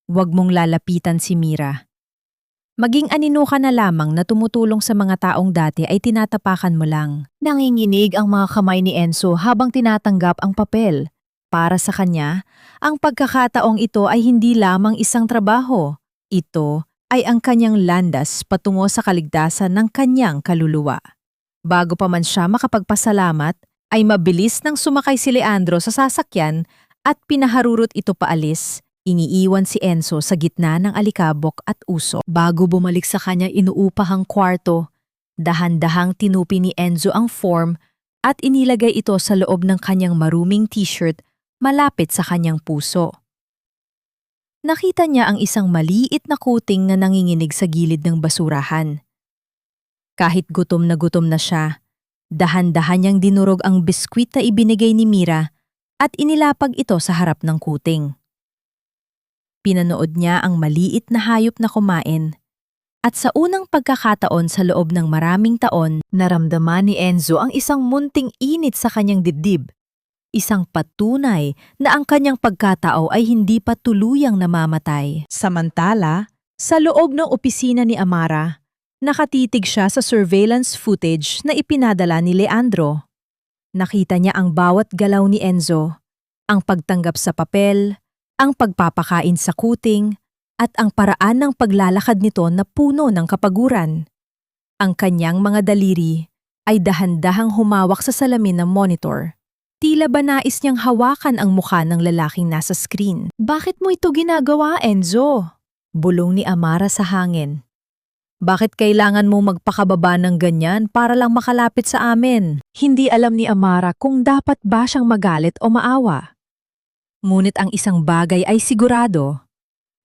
S1: Huwag mong lalapitan si Mira. Maging anino ka na lamang na tumutulong sa mga taong dati ay tinatapakan mo lang. Nanginginig ang mga kamay ni Enzo habang tinatanggap ang papel. Para sa kanya, ang pagkakataong ito ay hindi lamang isang trabaho. Ito ay ang kanyang landas patungo sa kaligtasan ng kanyang kaluluwa. Bago pa man siya makapagpasalamat, ay mabilis nang sumakay si Leandro sa sasakyan at pinaharurot ito paalis. Iniiwan si Enzo sa gitna ng alikabok at uso. Bago bumalik sa kanya inuupahang kwarto, dahan-dahang tinupi ni Enzo ang form at inilagay ito sa loob ng kanyang maruming t-shirt malapit sa kanyang puso. Nakita niya ang isang maliit na kuting na nanginginig sa gilid ng basurahan. Kahit gutom na siya, dahan-dahan niyang dinurog ang biskwit na ibinigay ni Mira at inilapag ito sa harap ng kuting. Pinanood niya ang maliit na hayop na kumain. At sa unang pagkakataon sa loob ng maraming taon, naramdaman ni Enzo ang isang munting init sa kanyang dibdib. Isang patunay na ang kanyang pagkatao ay hindi pa tuluyang namamatay. Samantala, sa loob ng opisina ni Amara, nakatitig siya sa surveillance footage na ipinadala ni Leandro. Nakita niya ang bawat galaw ni Enzo, ang pagtanggap sa papel, ang pagpapakain sa kuting, at ang paraan ng paglalakad nito na puno ng kapaguran. Ang kanyang mga daliri ay dahan-dahang humawak sa salamin ng monitor. Tila ba nais niyang hawakan ang mukha ng lalaking nasa screen. Bakit mo ito ginagawa, Enzo? Bulong ni Amara sa hangin. Bakit kailangan mo magpakababa ng ganyan para lang makalapit sa amin? Hindi alam ni Amara kung dapat ba siyang magalit o maawa. Ngunit ang isang bagay ay sigurado.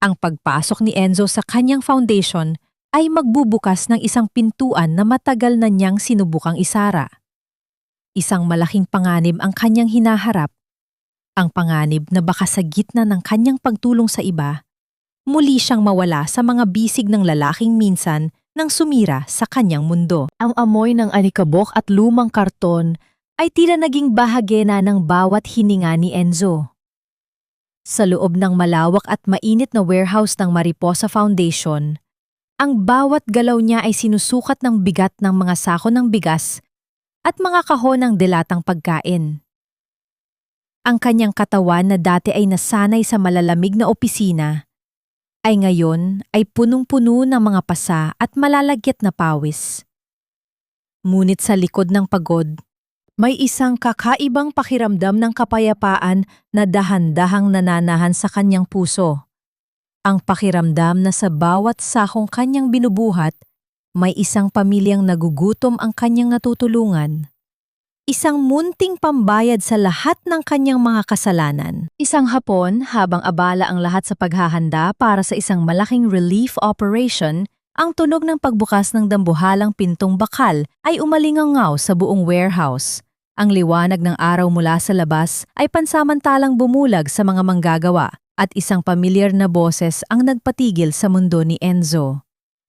S1: Ang pagpasok ni Enzo sa kanyang foundation ay magbubukas ng isang pintuan na matagal na niyang sinubukang isara. Isang malaking panganib ang kanyang hinaharap. Ang panganib na baka sa gitna ng kanyang pagtulong sa iba, muli siyang mawala sa mga bisig ng lalaking minsan nang sumira sa kanyang mundo. Ang amoy ng alikabok at lumang karton ay tila naging bahagi na ng bawat hininga ni Enzo. Sa loob ng malawak at mainit na warehouse ng Mariposa Foundation, ang bawat galaw niya ay sinusukat ng bigat ng mga sako ng bigas at mga kahon ng dilatang pagkain. Ang kanyang katawan na dati ay nasanay sa malalamig na opisina, ay ngayon ay punong-puno ng mga pasa at malalagyat na pawis. Ngunit sa likod ng pagod, may isang kakaibang pakiramdam ng kapayapaan na dahan-dahang nananahan sa kanyang puso. Ang pakiramdam na sa bawat sakong kanyang binubuhat, may isang pamilyang nagugutom ang kanyang natutulungan. Isang munting pambayad sa lahat ng kanyang mga kasalanan. Isang hapon, habang abala ang lahat sa paghahanda para sa isang malaking relief operation, ang tunog ng pagbukas ng dambuhalang pintong bakal ay umalingangaw sa buong warehouse. Ang liwanag ng araw mula sa labas ay pansamantalang bumulag sa mga manggagawa at isang pamilyar na boses ang nagpatigil sa mundo ni Enzo.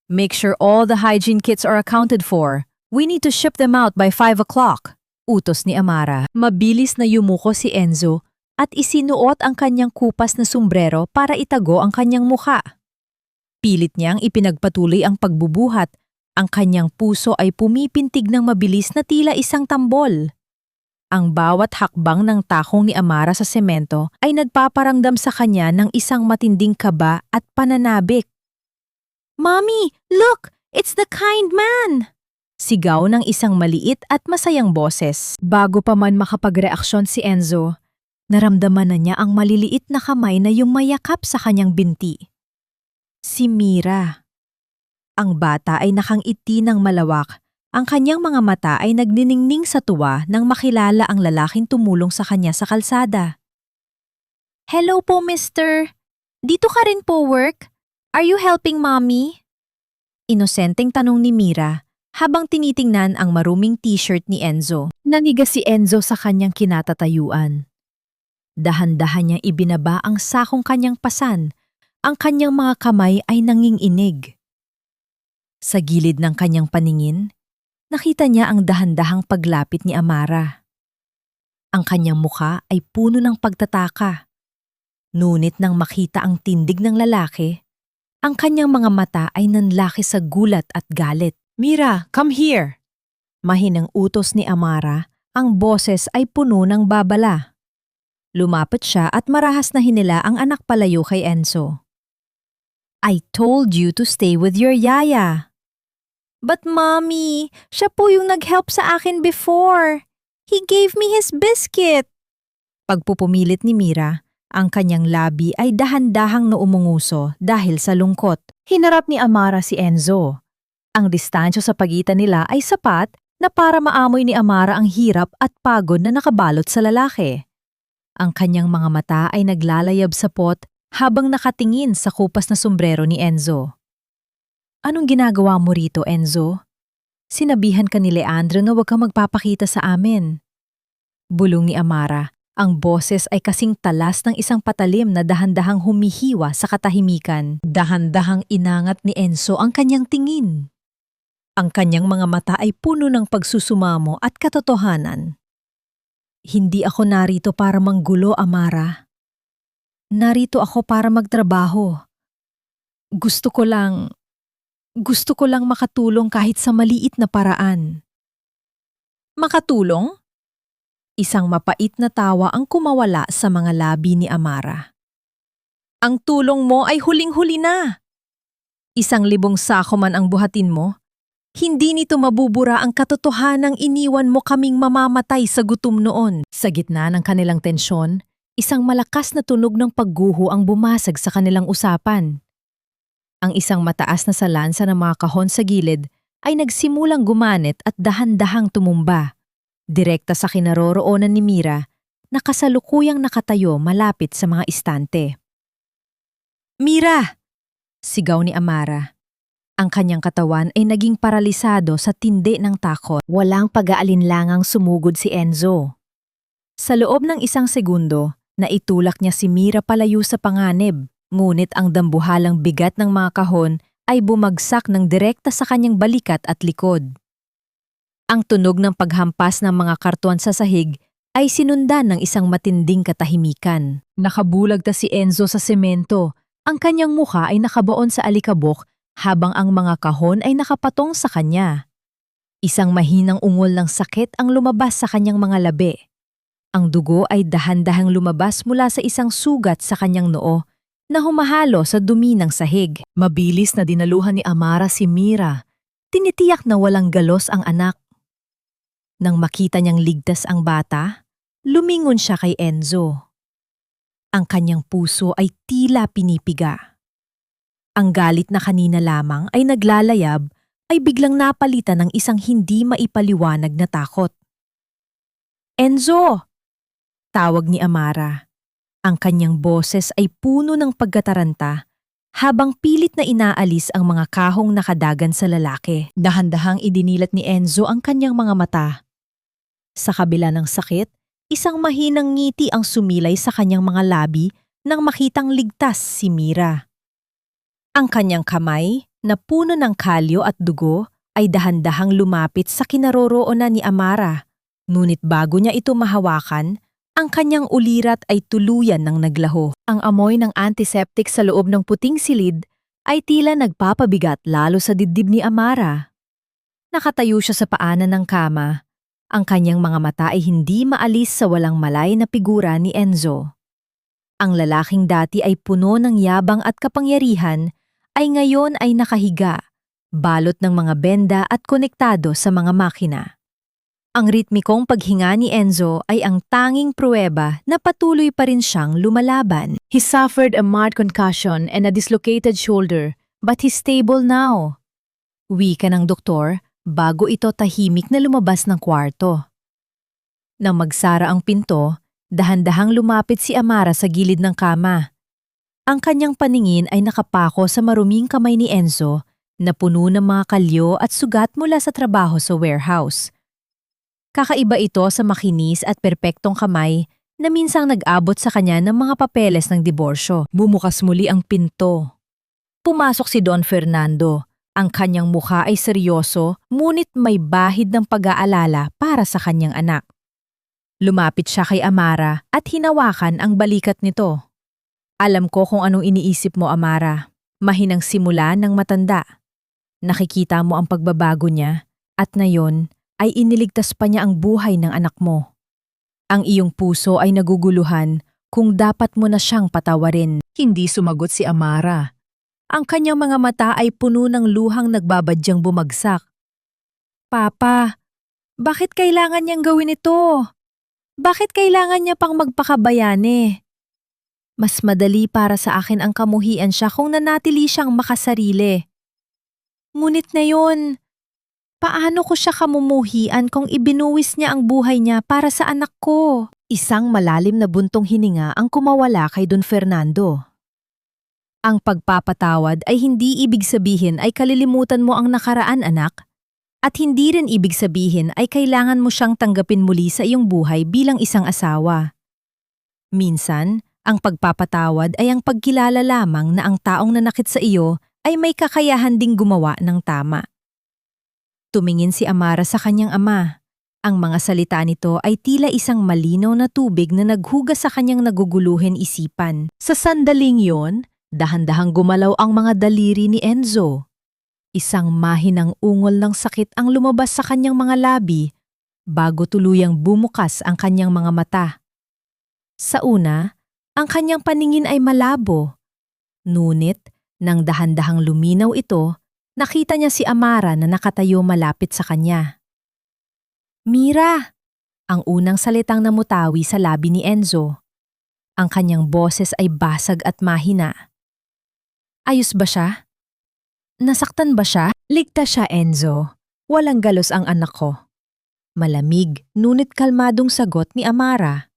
S1: Make sure all the hygiene kits are accounted for. We need to ship them out by 5 o'clock. Utos ni Amara. Mabilis na yumuko si Enzo at isinuot ang kanyang kupas na sombrero para itago ang kanyang mukha. Pilit niyang ipinagpatuloy ang pagbubuhat. Ang kanyang puso ay pumipintig ng mabilis na tila isang tambol. Ang bawat hakbang ng takong ni Amara sa semento ay nagpaparamdam sa kanya ng isang matinding kaba at pananabik. "Mommy, look! It's the kind man!" Sigaw ng isang maliit at masayang boses. Bago pa man makapagreaksyon si Enzo, naramdaman na niya ang maliliit na kamay na yumayakap sa kanyang binti. Si Mira. Ang bata ay nakangiti ng malawak. Ang kanyang mga mata ay nagniningning sa tuwa nang makilala ang lalaking tumulong sa kanya sa kalsada. "Hello po, mister. Dito ka rin po work? Are you helping mommy?" Inosenteng tanong ni Mira habang tinitingnan ang maruming t-shirt ni Enzo. Nanigas si Enzo sa kanyang kinatatayuan. Dahan-dahan niyang ibinaba ang sakong kanyang pasan. Ang kanyang mga kamay ay nanginginig. Sa gilid ng kanyang paningin, nakita niya ang dahan-dahang paglapit ni Amara. Ang kanyang mukha ay puno ng pagtataka. Ngunit nang makita ang tindig ng lalaki, ang kanyang mga mata ay nanlaki sa gulat at galit. "Mira, come here!" Mahinang utos ni Amara, ang boses ay puno ng babala. Lumapit siya at marahas na hinila ang anak palayo kay Enzo. "I told you to stay with your yaya." "But mommy, siya po yung nag-help sa akin before. He gave me his biscuit." Pagpupumilit ni Mira, ang kanyang labi ay dahan-dahang naumunguso dahil sa lungkot. Hinarap ni Amara si Enzo. Ang distansya sa pagitan nila ay sapat na para maamoy ni Amara ang hirap at pagod na nakabalot sa lalaki. Ang kanyang mga mata ay naglalayab sa pot habang nakatingin sa kupas na sombrero ni Enzo. "Anong ginagawa mo rito, Enzo? Sinabihan ka ni Leandro na huwag kang magpapakita sa amin." Bulong ni Amara. Ang boses ay kasing talas ng isang patalim na dahan-dahang humihiwa sa katahimikan. Dahan-dahang inangat ni Enzo ang kanyang tingin. Ang kanyang mga mata ay puno ng pagsusumamo at katotohanan. "Hindi ako narito para manggulo, Amara. Narito ako para magtrabaho. Gusto ko lang makatulong kahit sa maliit na paraan." "Makatulong?" Isang mapait na tawa ang kumawala sa mga labi ni Amara. "Ang tulong mo ay huling-huli na. 1,000 sako man ang buhatin mo, hindi nito mabubura ang katotohanang iniwan mo kaming mamamatay sa gutom noon." Sa gitna ng kanilang tensyon, isang malakas na tunog ng pagguho ang bumasag sa kanilang usapan. Ang isang mataas na salansa ng mga kahon sa gilid ay nagsimulang gumanit at dahan-dahang tumumba. Direkta sa kinaroroonan ni Mira na kasalukuyang nakatayo malapit sa mga istante. "Mira!" sigaw ni Amara. Ang kanyang katawan ay naging paralisado sa tindi ng takot. Walang pag-aalinlangang sumugod si Enzo. Sa loob ng 1 segundo, naitulak niya si Mira palayo sa panganib, ngunit ang dambuhalang bigat ng mga kahon ay bumagsak ng direkta sa kanyang balikat at likod. Ang tunog ng paghampas ng mga karton sa sahig ay sinundan ng isang matinding katahimikan. Nakabulagta si Enzo sa semento. Ang kanyang mukha ay nakabaon sa alikabok habang ang mga kahon ay nakapatong sa kanya. Isang mahinang ungol ng sakit ang lumabas sa kanyang mga labi. Ang dugo ay dahan-dahang lumabas mula sa isang sugat sa kanyang noo na humahalo sa dumi ng sahig. Mabilis na dinaluhan ni Amara si Mira. Tinitiyak na walang galos ang anak. Nang makita niyang ligtas ang bata, lumingon siya kay Enzo. Ang kanyang puso ay tila pinipiga. Ang galit na kanina lamang ay naglalayab ay biglang napalitan ng isang hindi maipaliwanag na takot. Enzo! Tawag ni Amara. Ang kanyang boses ay puno ng pagkataranta habang pilit na inaalis ang mga kahong nakadagan sa lalaki. Dahan-dahang idinilat ni Enzo ang kanyang mga mata. Sa kabila ng sakit, isang mahinang ngiti ang sumilay sa kanyang mga labi nang makitang ligtas si Mira. Ang kanyang kamay, na puno ng kalyo at dugo, ay dahan-dahang lumapit sa kinaroroonan ni Amara. Ngunit bago niya ito mahawakan, ang kanyang ulirat ay tuluyan ng naglaho. Ang amoy ng antiseptic sa loob ng puting silid ay tila nagpapabigat lalo sa dibdib ni Amara. Nakatayo siya sa paanan ng kama. Ang kanyang mga mata ay hindi maalis sa walang malay na figura ni Enzo. Ang lalaking dati ay puno ng yabang at kapangyarihan ay ngayon ay nakahiga, balot ng mga benda at konektado sa mga makina. Ang ritmikong paghinga ni Enzo ay ang tanging pruweba na patuloy pa rin siyang lumalaban. He suffered a mild concussion and a dislocated shoulder, but he's stable now. Wika ng doktor bago ito tahimik na lumabas ng kwarto. Nang magsara ang pinto, dahan-dahang lumapit si Amara sa gilid ng kama. Ang kanyang paningin ay nakapako sa maruming kamay ni Enzo na puno ng mga kalyo at sugat mula sa trabaho sa warehouse. Kakaiba ito sa makinis at perpektong kamay na minsang nag-abot sa kanya ng mga papeles ng diborsyo. Bumukas muli ang pinto. Pumasok si Don Fernando. Ang kanyang mukha ay seryoso, ngunit may bahid ng pag-aalala para sa kanyang anak. Lumapit siya kay Amara at hinawakan ang balikat nito. Alam ko kung anong iniisip mo, Amara. Mahinang simula ng matanda. Nakikita mo ang pagbabago niya at ngayon ay iniligtas pa niya ang buhay ng anak mo. Ang iyong puso ay naguguluhan kung dapat mo na siyang patawarin. Hindi sumagot si Amara. Ang kanyang mga mata ay puno ng luhang nagbabadyang bumagsak. Papa, bakit kailangan niyang gawin ito? Bakit kailangan niya pang magpakabayane? Mas madali para sa akin ang kamuhian siya kung nanatili siyang makasarili. Ngunit ngayon, paano ko siya kamumuhian kung ibinuwis niya ang buhay niya para sa anak ko? Isang malalim na buntong hininga ang kumawala kay Don Fernando. Ang pagpapatawad ay hindi ibig sabihin ay kalilimutan mo ang nakaraan, anak. At hindi rin ibig sabihin ay kailangan mo siyang tanggapin muli sa iyong buhay bilang isang asawa. Minsan, ang pagpapatawad ay ang pagkilala lamang na ang taong nanakit sa iyo ay may kakayahan ding gumawa ng tama. Tumingin si Amara sa kanyang ama. Ang mga salita nito ay tila isang malinaw na tubig na naghugas sa kanyang naguguluhin isipan. Sa sandaling yon, dahan-dahang gumalaw ang mga daliri ni Enzo. Isang mahinang ungol ng sakit ang lumabas sa kanyang mga labi bago tuluyang bumukas ang kanyang mga mata. Sa una, ang kanyang paningin ay malabo. Ngunit, nang dahan-dahang luminaw ito, nakita niya si Amara na nakatayo malapit sa kanya. Mira! Ang unang salitang namutawi sa labi ni Enzo. Ang kanyang boses ay basag at mahina. Ayos ba siya? Nasaktan ba siya? Ligtas siya, Enzo. Walang galos ang anak ko. Malamig, ngunit kalmadong sagot ni Amara.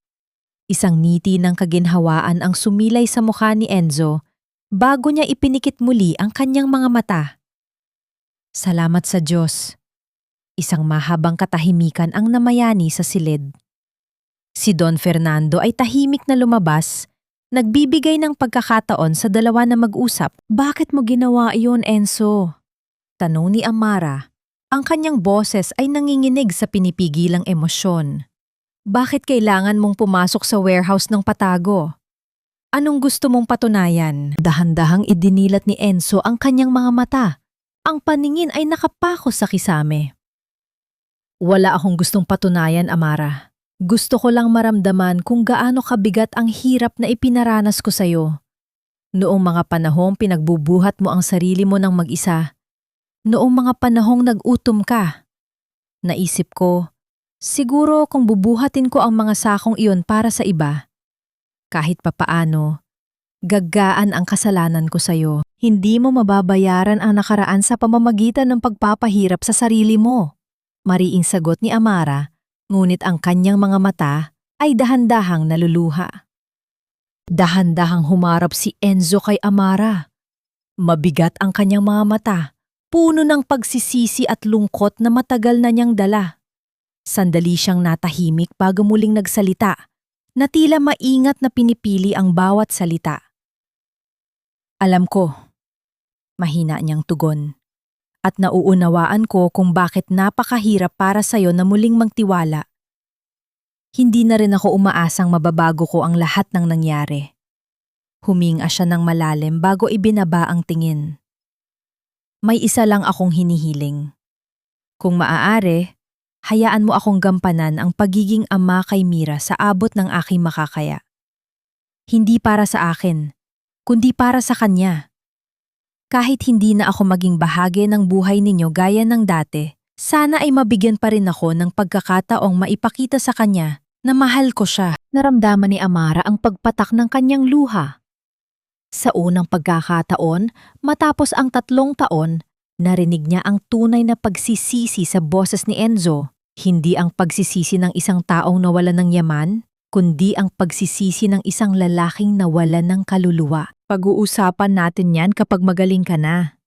S1: Isang ngiti ng kaginhawaan ang sumilay sa mukha ni Enzo bago niya ipinikit muli ang kanyang mga mata. Salamat sa Diyos. Isang mahabang katahimikan ang namayani sa silid. Si Don Fernando ay tahimik na lumabas, nagbibigay ng pagkakataon sa dalawa na mag-usap. Bakit mo ginawa iyon, Enzo? Tanong ni Amara. Ang kanyang boses ay nanginginig sa pinipigilang emosyon. Bakit kailangan mong pumasok sa warehouse ng patago? Anong gusto mong patunayan? Dahan-dahang idinilat ni Enzo ang kanyang mga mata. Ang paningin ay nakapako sa kisame. Wala akong gustong patunayan, Amara. Gusto ko lang maramdaman kung gaano kabigat ang hirap na ipinaranas ko sa'yo. Noong mga panahong pinagbubuhat mo ang sarili mo ng mag-isa. Noong mga panahong nag-utom ka. Naisip ko, siguro kung bubuhatin ko ang mga sakong iyon para sa iba, kahit papaano, gagaan ang kasalanan ko sa'yo. Hindi mo mababayaran ang nakaraan sa pamamagitan ng pagpapahirap sa sarili mo. Mariing sagot ni Amara, ngunit ang kanyang mga mata ay dahan-dahang naluluha. Dahan-dahang humarap si Enzo kay Amara. Mabigat ang kanyang mga mata, puno ng pagsisisi at lungkot na matagal na niyang dala. Sandali siyang natahimik bago muling nagsalita, na tila maingat na pinipili ang bawat salita. Alam ko, mahina niyang tugon. At nauunawaan ko kung bakit napakahirap para sa'yo na muling magtiwala. Hindi na rin ako umaasang mababago ko ang lahat ng nangyari. Huminga siya ng malalim bago ibinaba ang tingin. May isa lang akong hinihiling. Kung maaari, hayaan mo akong gampanan ang pagiging ama kay Mira sa abot ng aking makakaya. Hindi para sa akin, kundi para sa kanya. Kahit hindi na ako maging bahagi ng buhay ninyo gaya ng dati, sana ay mabigyan pa rin ako ng pagkakataong maipakita sa kanya na mahal ko siya. Naramdaman ni Amara ang pagpatak ng kanyang luha. Sa unang pagkakataon, matapos ang 3 taon, narinig niya ang tunay na pagsisisi sa boses ni Enzo. Hindi ang pagsisisi ng isang taong nawalan ng yaman, kundi ang pagsisisi ng isang lalaking nawalan ng kaluluwa. Pag-uusapan natin yan kapag magaling ka na.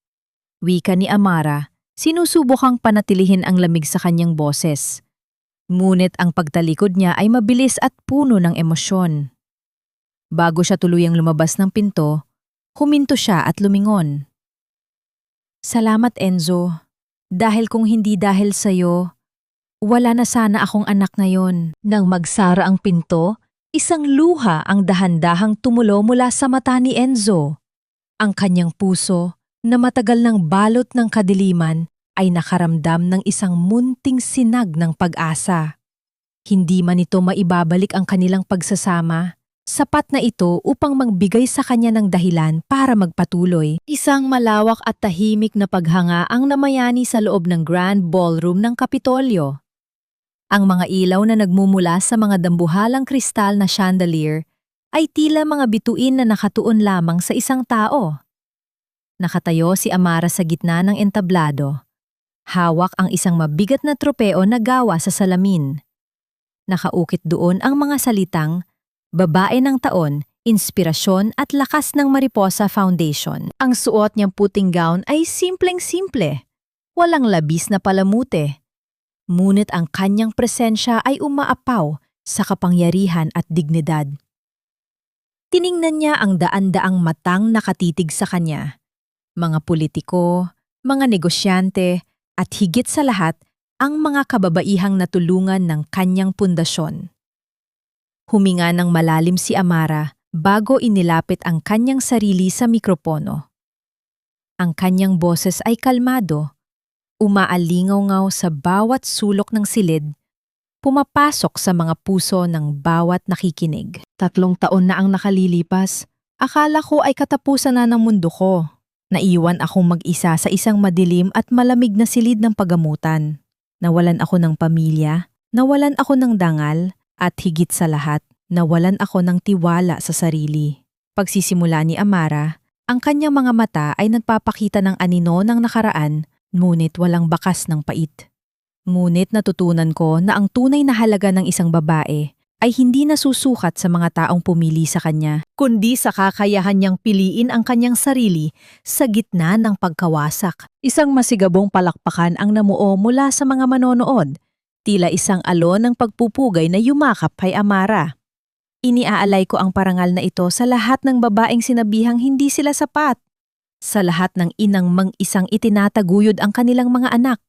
S1: Wika ni Amara, sinusubukang panatilihin ang lamig sa kanyang boses. Ngunit ang pagtalikod niya ay mabilis at puno ng emosyon. Bago siya tuluyang lumabas ng pinto, huminto siya at lumingon. Salamat Enzo, dahil kung hindi dahil sa'yo, wala na sana akong anak ngayon. Nang magsara ang pinto, isang luha ang dahan-dahang tumulo mula sa mata ni Enzo. Ang kanyang puso, na matagal ng balot ng kadiliman, ay nakaramdam ng isang munting sinag ng pag-asa. Hindi man ito maibabalik ang kanilang pagsasama, sapat na ito upang magbigay sa kanya ng dahilan para magpatuloy. Isang malawak at tahimik na paghanga ang namayani sa loob ng Grand Ballroom ng Kapitolyo. Ang mga ilaw na nagmumula sa mga dambuhalang kristal na chandelier ay tila mga bituin na nakatuon lamang sa isang tao. Nakatayo si Amara sa gitna ng entablado. Hawak ang isang mabigat na tropeo na gawa sa salamin. Nakaukit doon ang mga salitang, Babae ng Taon, Inspirasyon at Lakas ng Mariposa Foundation. Ang suot niyang puting gown ay simpleng-simple, walang labis na palamute. Ngunit ang kanyang presensya ay umaapaw sa kapangyarihan at dignidad. Tiningnan niya ang daan-daang matang nakatitig sa kanya. Mga politiko, mga negosyante, at higit sa lahat, ang mga kababaihang natulungan ng kanyang pundasyon. Huminga ng malalim si Amara bago inilapit ang kanyang sarili sa mikropono. Ang kanyang boses ay kalmado, umaalingaw-ngaw sa bawat sulok ng silid, pumapasok sa mga puso ng bawat nakikinig. 3 taon na ang nakalilipas, akala ko ay katapusan na ng mundo ko. Naiwan akong mag-isa sa isang madilim at malamig na silid ng pagamutan. Nawalan ako ng pamilya, nawalan ako ng dangal, at higit sa lahat, nawalan ako ng tiwala sa sarili. Pagsisimula ni Amara, ang kanyang mga mata ay nagpapakita ng anino ng nakaraan, ngunit walang bakas ng pait. Ngunit natutunan ko na ang tunay na halaga ng isang babae ay hindi nasusukat sa mga taong pumili sa kanya, kundi sa kakayahan niyang piliin ang kanyang sarili sa gitna ng pagkawasak. Isang masigabong palakpakan ang namuo mula sa mga manonood, tila isang alon ng pagpupugay na yumakap kay Amara. Iniaalay ko ang parangal na ito sa lahat ng babaeng sinabihang hindi sila sapat. Sa lahat ng inang mang-isang itinataguyod ang kanilang mga anak.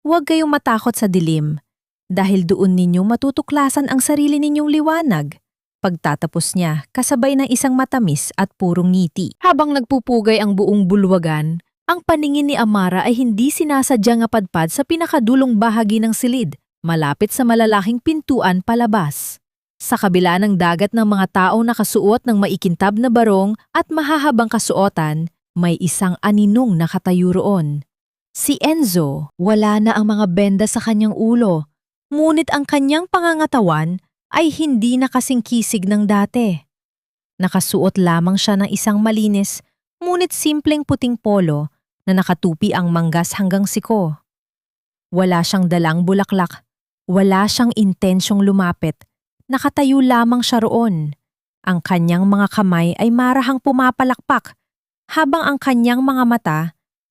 S1: Huwag kayong matakot sa dilim, dahil doon ninyo matutuklasan ang sarili ninyong liwanag. Pagtatapos niya, kasabay ng isang matamis at purong ngiti. Habang nagpupugay ang buong bulwagan, Ang paningin ni Amara ay hindi sinasadyang apadpad sa pinakadulong bahagi ng silid, malapit sa malalaking pintuan palabas. Sa kabila ng dagat ng mga taong nakasuot ng maikintab na barong at mahahabang kasuotan, may isang aninong nakatayo roon. Si Enzo, wala na ang mga benda sa kanyang ulo, ngunit ang kanyang pangangatawan ay hindi na kasing kisig ng dati. Nakasuot lamang siya ng isang malinis, ngunit simpleng puting polo na nakatupi ang manggas hanggang siko. Wala siyang dalang bulaklak, wala siyang intensyong lumapit, nakatayo lamang siya roon. Ang kanyang mga kamay ay marahang pumapalakpak, habang ang kanyang mga mata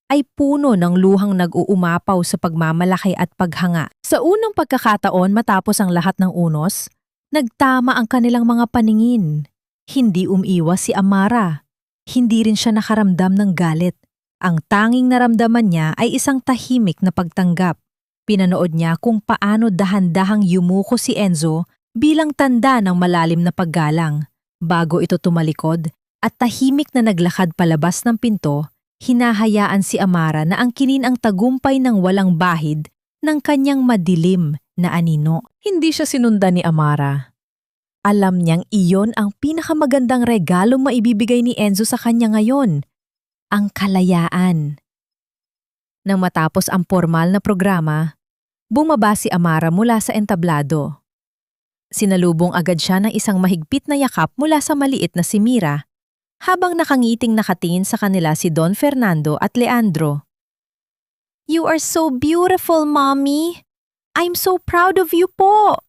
S1: ay puno ng luhang nag-uumapaw sa pagmamalaki at paghanga. Sa unang pagkakataon matapos ang lahat ng unos, nagtama ang kanilang mga paningin. Hindi umiwas si Amara. Hindi rin siya nakaramdam ng galit. Ang tanging naramdaman niya ay isang tahimik na pagtanggap. Pinanood niya kung paano dahan-dahang yumuko si Enzo bilang tanda ng malalim na paggalang. Bago ito tumalikod at tahimik na naglakad palabas ng pinto, hinahayaan si Amara na angkinin ang tagumpay ng walang bahid ng kanyang madilim na anino. Hindi siya sinundan ni Amara. Alam niyang iyon ang pinakamagandang regalo maibibigay ni Enzo sa kanya ngayon. Ang kalayaan. Nang matapos ang formal na programa, bumaba si Amara mula sa entablado. Sinalubong agad siya ng isang mahigpit na yakap mula sa maliit na si Mira, habang nakangiting nakatingin sa kanila si Don Fernando at Leandro. "You are so beautiful, Mommy! I'm so proud of you po!"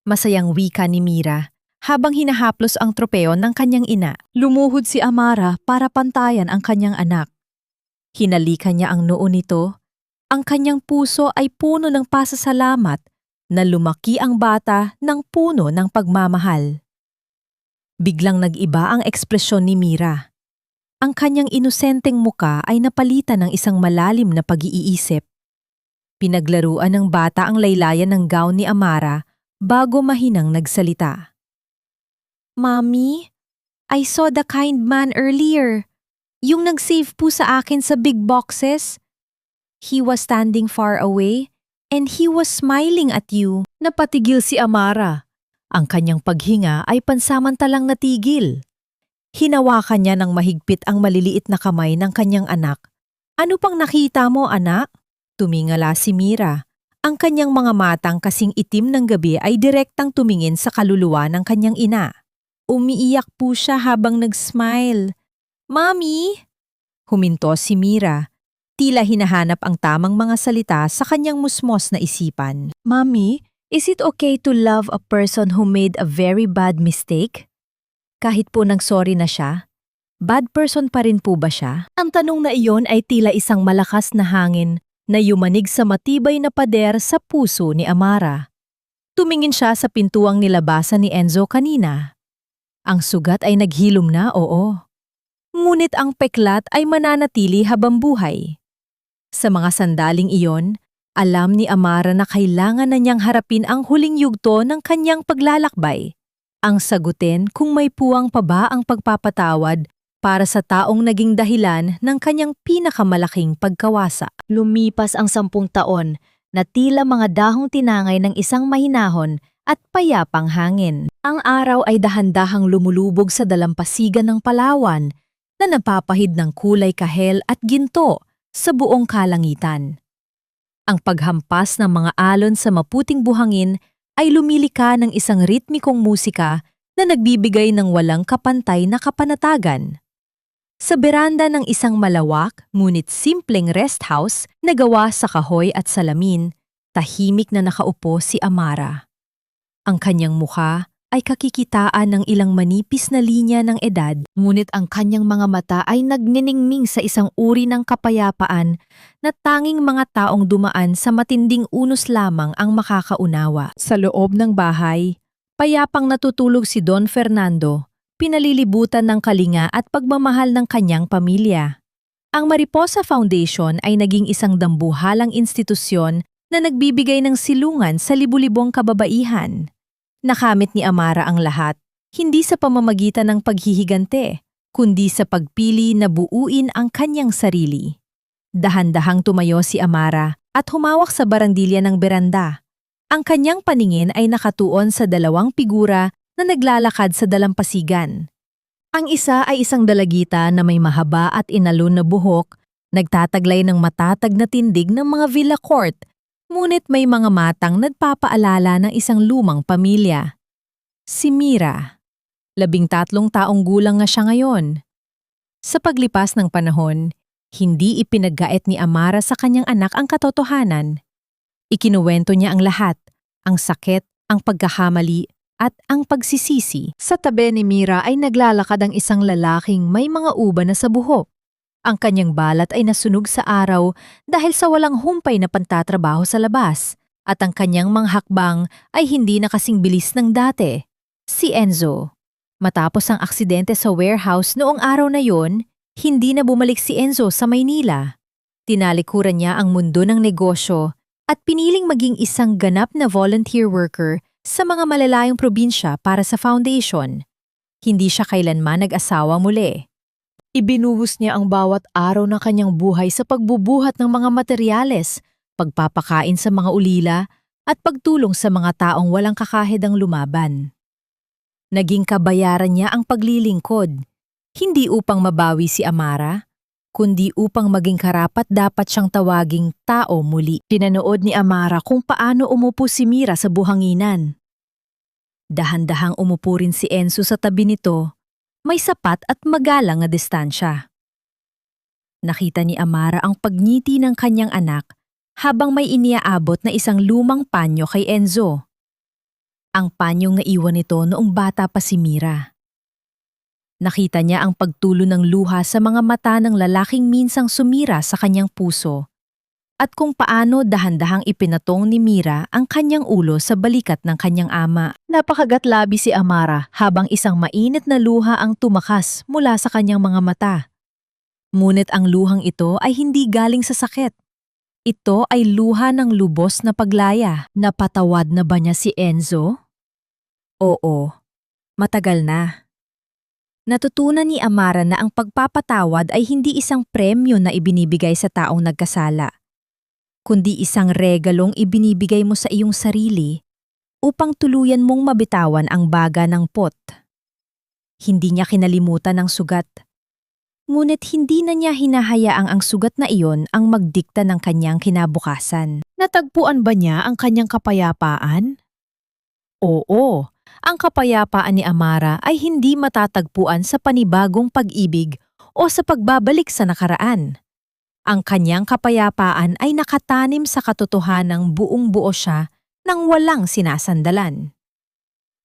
S1: Masayang wika ni Mira habang hinahaplos ang tropeo ng kanyang ina. Lumuhod si Amara para pantayan ang kanyang anak. Hinalikan niya ang noo nito. Ang kanyang puso ay puno ng pasasalamat na lumaki ang bata ng puno ng pagmamahal. Biglang nag-iba ang ekspresyon ni Mira. Ang kanyang inosenteng muka ay napalitan ng isang malalim na pag-iisip. Pinaglaruan ng bata ang laylayan ng gown ni Amara bago mahinang nagsalita. "Mommy, I saw the kind man earlier. Yung nag-save po sa akin sa big boxes. He was standing far away and he was smiling at you." Napatigil si Amara. Ang kanyang paghinga ay pansamantalang natigil. Hinawakan niya ng mahigpit ang maliliit na kamay ng kanyang anak. "Ano pang nakita mo, anak?" Tumingala si Mira. Ang kanyang mga matang kasing itim ng gabi ay direktang tumingin sa kaluluwa ng kanyang ina. Umiiyak po siya habang nag-smile. "Mommy!" Huminto si Mira. Tila hinahanap ang tamang mga salita sa kanyang musmos na isipan. "Mommy, is it okay to love a person who made a very bad mistake? Kahit po nag-sorry na siya, bad person pa rin po ba siya?" Ang tanong na iyon ay tila isang malakas na hangin na yumanig sa matibay na pader sa puso ni Amara. Tumingin siya sa pintuang nilabasan ni Enzo kanina. Ang sugat ay naghilom na, oo. Ngunit ang peklat ay mananatili habang buhay. Sa mga sandaling iyon, alam ni Amara na kailangan na niyang harapin ang huling yugto ng kanyang paglalakbay. Ang sagutin kung may puwang pa ba ang pagpapatawad para sa taong naging dahilan ng kanyang pinakamalaking pagkawasa. Lumipas ang 10 taon na tila mga dahong tinangay ng isang mahinahon at payapang hangin. Ang araw ay dahan-dahang lumulubog sa dalampasigan ng Palawan na napapahid ng kulay kahel at ginto sa buong kalangitan. Ang paghampas ng mga alon sa maputing buhangin ay lumilika ng isang ritmikong musika na nagbibigay ng walang kapantay na kapanatagan. Sa beranda ng isang malawak ngunit simpleng rest house na gawa sa kahoy at salamin, tahimik na nakaupo si Amara. Ang kanyang mukha ay kakikitaan ng ilang manipis na linya ng edad, ngunit ang kanyang mga mata ay nagniningning sa isang uri ng kapayapaan na tanging mga taong dumaan sa matinding unos lamang ang makakaunawa. Sa loob ng bahay, payapang natutulog si Don Fernando, pinalilibutan ng kalinga at pagmamahal ng kanyang pamilya. Ang Mariposa Foundation ay naging isang dambuhalang institusyon na nagbibigay ng silungan sa libu-libong kababaihan. Nakamit ni Amara ang lahat, hindi sa pamamagitan ng paghihigante, kundi sa pagpili na buuin ang kanyang sarili. Dahan-dahang tumayo si Amara at humawak sa barandilya ng beranda. Ang kanyang paningin ay nakatuon sa dalawang figura na naglalakad sa dalampasigan. Ang isa ay isang dalagita na may mahaba at inalon na buhok, nagtataglay ng matatag na tindig ng mga villa court, ngunit may mga matang nagpapaalala ng isang lumang pamilya. Si Mira. 13 taong gulang na siya ngayon. Sa paglipas ng panahon, hindi ipinaggait ni Amara sa kanyang anak ang katotohanan. Ikinuwento niya ang lahat, ang sakit, ang pagkakamali, at ang pagsisisi. Sa tabi ni Mira ay naglalakad ang isang lalaking may mga uban na sa buhok. Ang kanyang balat ay nasunog sa araw dahil sa walang humpay na pantatrabaho sa labas, at ang kanyang mga hakbang ay hindi na kasing bilis ng dati. Si Enzo. Matapos ang aksidente sa warehouse noong araw na yon, hindi na bumalik si Enzo sa Maynila. Tinalikuran niya ang mundo ng negosyo at piniling maging isang ganap na volunteer worker sa mga malalayong probinsya para sa foundation. Hindi siya kailanman nag-asawa muli. Ibinuhos niya ang bawat araw ng kanyang buhay sa pagbubuhat ng mga materyales, pagpapakain sa mga ulila, at pagtulong sa mga taong walang kakahedang lumaban. Naging kabayaran niya ang paglilingkod, hindi upang mabawi si Amara, kundi upang maging karapat-dapat siyang tawaging tao muli. Pinanood ni Amara kung paano umupo si Mira sa buhanginan. Dahan-dahang umupo rin si Enzo sa tabi nito, may sapat at magalang na distansya. Nakita ni Amara ang pagngiti ng kanyang anak habang may iniaabot na isang lumang panyo kay Enzo. Ang panyong naiwan nito noong bata pa si Mira. Nakita niya ang pagtulo ng luha sa mga mata ng lalaking minsang sumira sa kanyang puso at kung paano dahan-dahang ipinatong ni Mira ang kanyang ulo sa balikat ng kanyang ama. Napakagatlabi si Amara habang isang mainit na luha ang tumakas mula sa kanyang mga mata. Ngunit ang luhang ito ay hindi galing sa sakit. Ito ay luha ng lubos na paglaya. Napatawad na ba niya si Enzo? Oo, matagal na. Natutunan ni Amara na ang pagpapatawad ay hindi isang premyo na ibinibigay sa taong nagkasala, kundi isang regalong ibinibigay mo sa iyong sarili upang tuluyan mong mabitawan ang baga ng pot. Hindi niya kinalimutan ang sugat, ngunit hindi na niya hinahayaang ang sugat na iyon ang magdikta ng kanyang kinabukasan. Natagpuan ba niya ang kanyang kapayapaan? Oo. Ang kapayapaan ni Amara ay hindi matatagpuan sa panibagong pag-ibig o sa pagbabalik sa nakaraan. Ang kanyang kapayapaan ay nakatanim sa katotohanang buong-buo siya nang walang sinasandalan.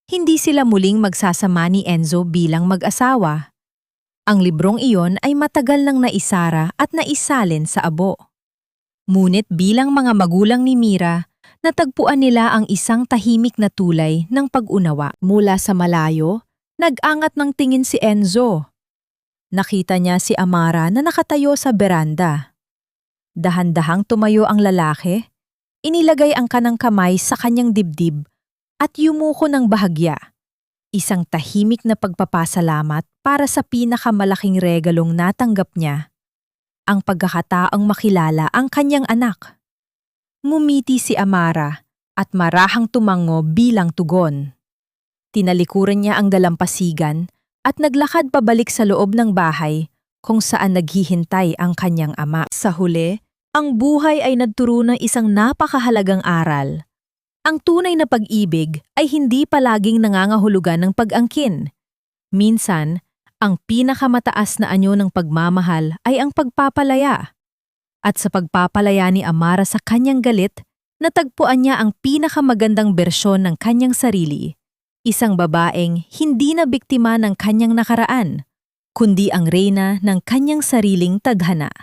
S1: Hindi sila muling magsasama ni Enzo bilang mag-asawa. Ang librong iyon ay matagal nang naisara at naisalin sa abo. Ngunit bilang mga magulang ni Mira, natagpuan nila ang isang tahimik na tulay ng pag-unawa. Mula sa malayo, nag-angat ng tingin si Enzo. Nakita niya si Amara na nakatayo sa beranda. Dahan-dahang tumayo ang lalaki, inilagay ang kanang kamay sa kanyang dibdib at yumuko ng bahagya. Isang tahimik na pagpapasalamat para sa pinakamalaking regalong natanggap niya, ang pagkakataong makilala ang kanyang anak. Ngumiti si Amara at marahang tumango bilang tugon. Tinalikuran niya ang dalampasigan at naglakad pabalik sa loob ng bahay kung saan naghihintay ang kanyang ama. Sa huli, ang buhay ay nagturo ng isang napakahalagang aral. Ang tunay na pag-ibig ay hindi palaging nangangahulugan ng pag-angkin. Minsan, ang pinakamataas na anyo ng pagmamahal ay ang pagpapalaya. At sa pagpapalaya ni Amara sa kanyang galit, natagpuan niya ang pinakamagandang bersyon ng kanyang sarili. Isang babaeng hindi na biktima ng kanyang nakaraan, kundi ang reyna ng kanyang sariling tadhana.